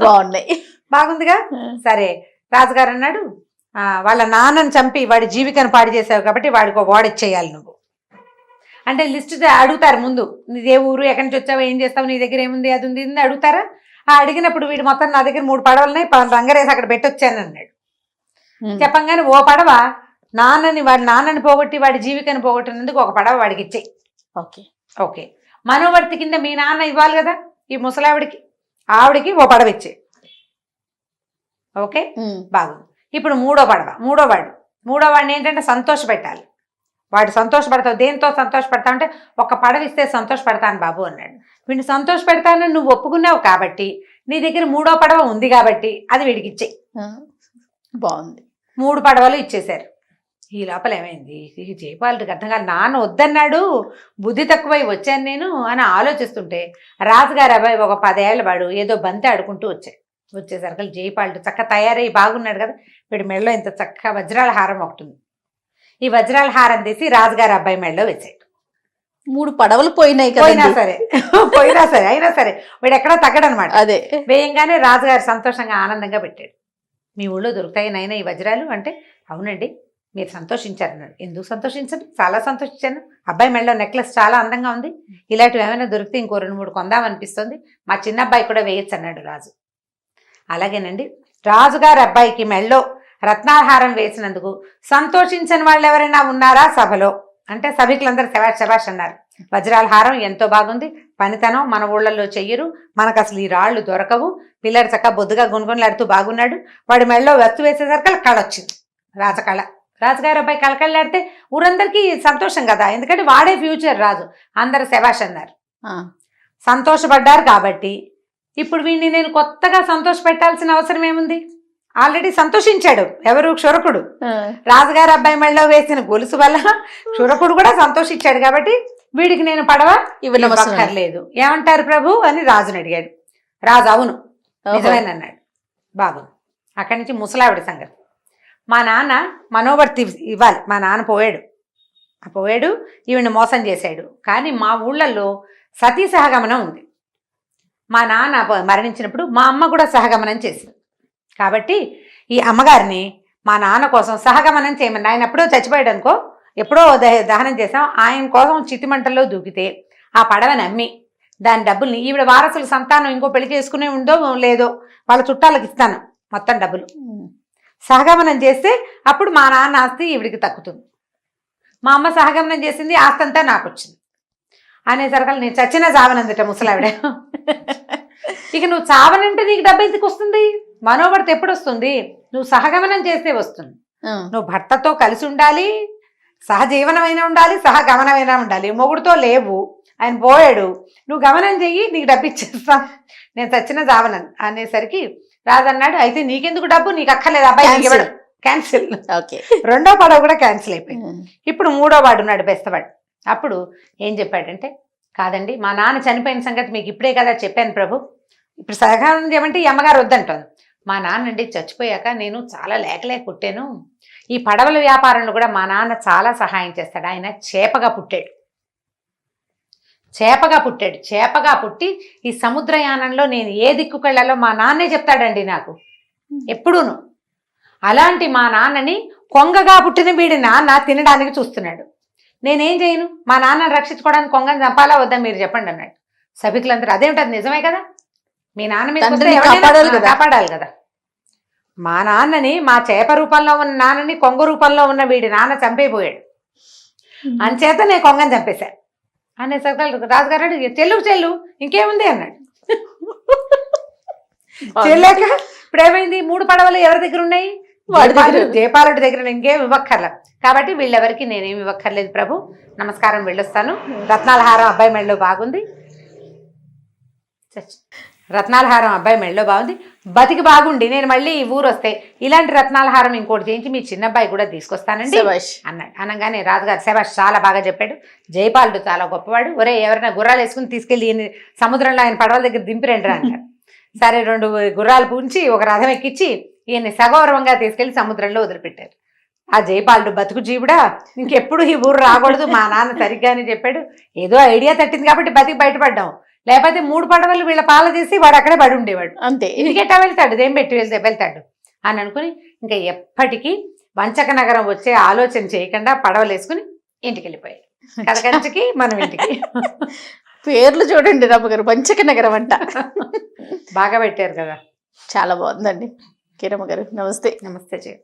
బాగున్నాయి, బాగుందిగా. సరే రాజుగారు అన్నాడు, వాళ్ళ నాన్నని చంపి వాడి జీవికాన్ని పాడు చేసావు కాబట్టి వాడికి ఒక ఓడిచ్చేయాలి నువ్వు అంటే లిస్ట్ అడుగుతారు ముందు, నీదే ఊరు, ఎక్కడి నుంచి వచ్చావు, ఏం చేస్తావు, నీ దగ్గర ఏముంది, అది ఉంది ఇది అడుగుతారా. అడిగినప్పుడు వీడు మొత్తం నా దగ్గర 3 పడవలున్నాయి, రంగరేసి అక్కడ పెట్టొచ్చాను అన్నాడు. చెప్పంగానే ఓ పడవ వాడి నాన్నని పోగొట్టి వాడి జీవికాన్ని పోగొట్టినందుకు ఒక పడవ వాడికి ఇచ్చేయి. ఓకే ఓకే, మనోవర్తి కింద మీ నాన్న ఇవ్వాలి కదా ఈ ముసలావిడికి, ఆవిడికి ఓ పడవ ఇచ్చే. ఓకే బాగుంది. ఇప్పుడు మూడోవాడిని ఏంటంటే సంతోష పెట్టాలి. వాడు సంతోషపడతావు, దేంతో సంతోషపడతావు అంటే ఒక పడవ ఇస్తే సంతోషపడతాను బాబు అన్నాడు. వీడిని సంతోష పెడతానని నువ్వు ఒప్పుకున్నావు కాబట్టి నీ దగ్గర 3వ పడవ ఉంది కాబట్టి అది వీడికి ఇచ్చేయి. బాగుంది. 3 పడవలు ఇచ్చేశారు. ఈ లోపల ఏమైంది, జయపాలుడికి అర్థం కాదు, నాన్న వద్దన్నాడు, బుద్ధి తక్కువై వచ్చాను నేను అని ఆలోచిస్తుంటే రాజుగారి అబ్బాయి ఒక 10 ఏళ్ళ వాడు ఏదో బంతి ఆడుకుంటూ వచ్చేసరికి జయపాలుడు చక్క తయారై బాగున్నాడు కదా, వీడి మెడలో ఇంత చక్క వజ్రాల హారం ఒకటి ఉంది. ఈ వజ్రాల హారం తీసి రాజుగారి అబ్బాయి మెడలో వేసాడు. 3 పడవలు పోయినాయి కదా, పోయినా సరే అయినా సరే వీడు ఎక్కడో తగ్గడనమాట. అదే వేయంగానే రాజుగారు సంతోషంగా ఆనందంగా పెట్టాడు. మీ ఊళ్ళో దొరుకుతాయి నాయన ఈ వజ్రాలు అంటే, అవునండి మీరు సంతోషించారు అన్నాడు. ఎందుకు సంతోషించండి, చాలా సంతోషించాను, అబ్బాయి మెడలో నెక్లెస్ చాలా అందంగా ఉంది, ఇలాంటివి ఏమైనా దొరికితే ఇంకో 2-3 కొందామనిపిస్తుంది, మా చిన్న అబ్బాయి కూడా వేయచ్చు అన్నాడు రాజు. అలాగేనండి, రాజుగారి అబ్బాయికి మెడలో రత్నాహారం వేసినందుకు సంతోషించని వాళ్ళు ఎవరైనా ఉన్నారా సభలో అంటే సభికులందరూ శబాష్ శబాష్ అన్నారు. వజ్రాల హారం ఎంతో బాగుంది, పనితనం మన ఊళ్ళల్లో చెయ్యరు, మనకు అసలు ఈ రాళ్ళు దొరకవు, పిల్లడు చక్కగా బొద్దుగా గుణగుణలాడుతూ బాగున్నాడు, వాడి మెడలో వెత్తు వేసేసరికి కళ వచ్చింది, రాజకళ. రాజుగారు అబ్బాయి కళకళలాడితే ఊరందరికీ సంతోషం కదా, ఎందుకంటే వాడే ఫ్యూచర్ రాజు. అందరు శబాష్ అన్నారు, సంతోషపడ్డారు. కాబట్టి ఇప్పుడు వీడిని నేను కొత్తగా సంతోష పెట్టాల్సిన అవసరం ఏముంది? ఆల్రెడీ సంతోషించాడు ఎవరు? క్షురకుడు. రాజుగారి అబ్బాయి మెడలో వేసిన గొలుసు వల్ల క్షురకుడు కూడా సంతోషించాడు. కాబట్టి వీడికి నేను పడవ ఇవ్వనవసరం ఏమంటారు ప్రభు అని రాజుని అడిగాడు. రాజు అవును నిజమేనన్నాడు. బాగుంది. అక్కడి నుంచి ముసలావిడ సంగతి. మా నాన్న మనోవర్తి ఇవ్వాలి, మా నాన్న పోయాడు, ఈవిని మోసం చేశాడు. కానీ మా ఊళ్ళల్లో సతీ సహగమనం ఉంది. మా నాన్న మరణించినప్పుడు మా అమ్మ కూడా సహగమనం చేసింది. కాబట్టి ఈ అమ్మగారిని మా నాన్న కోసం సహగమనం చేయమని, ఆయన ఎప్పుడో చచ్చిపోయాడు అనుకో, ఎప్పుడో దహనం చేసాం, ఆయన కోసం చితిమంటల్లో దూకితే ఆ పడవని అమ్మి దాని డబ్బుల్ని ఈవిడ వారసులు సంతానం ఇంకో పెళ్లి చేసుకునే ఉందో లేదో వాళ్ళ చుట్టాలకు ఇస్తాను మొత్తం డబ్బులు. సహగమనం చేస్తే అప్పుడు మా నాన్న ఆస్తి ఈవిడికి తక్కుతుంది. మా అమ్మ సహగమనం చేసింది, ఆస్తి అంతా నాకు వచ్చింది అనేసరికి నేను చచ్చినా చావనందిట ముసలావిడ. ఇక నువ్వు చావనంటే నీకు డబ్బు ఎందుకు వస్తుంది? మనోవర్తి ఎప్పుడు వస్తుంది? నువ్వు సహగమనం చేస్తే వస్తుంది. నువ్వు భర్తతో కలిసి ఉండాలి, సహజీవనమైనా ఉండాలి, సహగమనమైనా ఉండాలి. మొగుడుతో లేవు, ఆయన పోయాడు, నువ్వు గమనం చెయ్యి, నీకు డబ్బు ఇచ్చేస్తాం, నేను చచ్చిన చావనని అనేసరికి రాజు అన్నాడు, అయితే నీకెందుకు డబ్బు, నీకు అక్కర్లేదు, అబ్బాయి క్యాన్సిల్. రెండో పడవ కూడా క్యాన్సిల్ అయిపోయింది. ఇప్పుడు మూడో వాడు ఉన్నాడు, బెస్తవాడు. అప్పుడు ఏం చెప్పాడంటే, కాదండి మా నాన్న చనిపోయిన సంగతి మీకు ఇప్పుడే కదా చెప్పాను ప్రభు, ఇప్పుడు సహగమనం చేయమంటే ఈ అమ్మగారు వద్దంటోంది. మా నాన్నండి చచ్చిపోయాక నేను చాలా లేకలేక పుట్టాను, ఈ పడవల వ్యాపారంలో కూడా మా నాన్న చాలా సహాయం చేస్తాడు. ఆయన చేపగా పుట్టి ఈ సముద్రయానంలో నేను ఏ దిక్కుకెళ్లాలో మా నాన్నే చెప్తాడండి నాకు ఎప్పుడూను. అలాంటి మా నాన్నని కొంగగా పుట్టిన వీడి నాన్న తినడానికి చూస్తున్నాడు. నేనేం చేయను? మా నాన్నని రక్షించుకోవడానికి కొంగని చంపాలా వద్దా మీరు చెప్పండి అన్నాడు. సభికులందరూ అదేమిటది నిజమే కదా, మీ నాన్న మీద కాపాడాలి కదా. మా నాన్నని, మా చేప రూపంలో ఉన్న నాన్నని కొంగ రూపంలో ఉన్న వీడి నాన్న చంపైపోయాడు, అంచేత నేను కొంగని చంపేశా అనేసరికి రాజుగారు చెల్లు ఇంకేముంది అన్నాడు. చెల్లాక ఇప్పుడు ఏమైంది? 3 పడవలు ఎవరి దగ్గర ఉన్నాయి? జయపాలుడి దగ్గర. ఇంకేం ఇవ్వక్కర్ల. కాబట్టి వీళ్ళెవరికి నేనేమి ఇవ్వక్కర్లేదు ప్రభు, నమస్కారం, వెళ్ళొస్తాను. రత్నాల హారం అబ్బాయి మెడలో బాగుంది, బతికి బాగుండి నేను మళ్ళీ ఈ ఊరు వస్తే ఇలాంటి రత్నాల హారం ఇంకోటి చేయించి మీ చిన్న అబ్బాయి కూడా తీసుకొస్తానండి అన్నాడు. అనగానే రాజుగారు శభాష్ చాలా బాగా చెప్పాడు, జయపాలుడు చాలా గొప్పవాడు, ఒరే ఎవరైనా గుర్రాలు వేసుకుని తీసుకెళ్ళి సముద్రంలో ఆయన పడవల దగ్గర దింపిరండి అన్నారు. సరే 2 గుర్రాలు పూంచి ఒక రథం ఎక్కించి ఈయన్ని సగౌరవంగా తీసుకెళ్లి సముద్రంలో వదిలిపెట్టారు. ఆ జయపాలుడు బతుకు జీవుడా, ఇంకెప్పుడు ఈ ఊరు రాకూడదు, మా నాన్న సరిగ్గానే చెప్పాడు, ఏదో ఐడియా తట్టింది కాబట్టి బతికి బయటపడ్డాం, లేకపోతే 3 పడవలు వీళ్ళ పాల చేసి వాడు అక్కడే పడి ఉండేవాడు, అంతే, ఇంటికెట్టా వెళ్తాడు, దేం పెట్టి వెళ్తాడు అని అనుకుని ఇంకా ఎప్పటికీ వంచక నగరం వచ్చే ఆలోచన చేయకుండా పడవలు వేసుకుని ఇంటికి వెళ్ళిపోయాడు. కథకంచికి మనం ఇంటికి. పేర్లు చూడండి రమ్మగారు, వంచక నగరం అంట. బాగా పెట్టారు కదా, చాలా బాగుందండి. కిరమ్మ గారు నమస్తే. నమస్తే.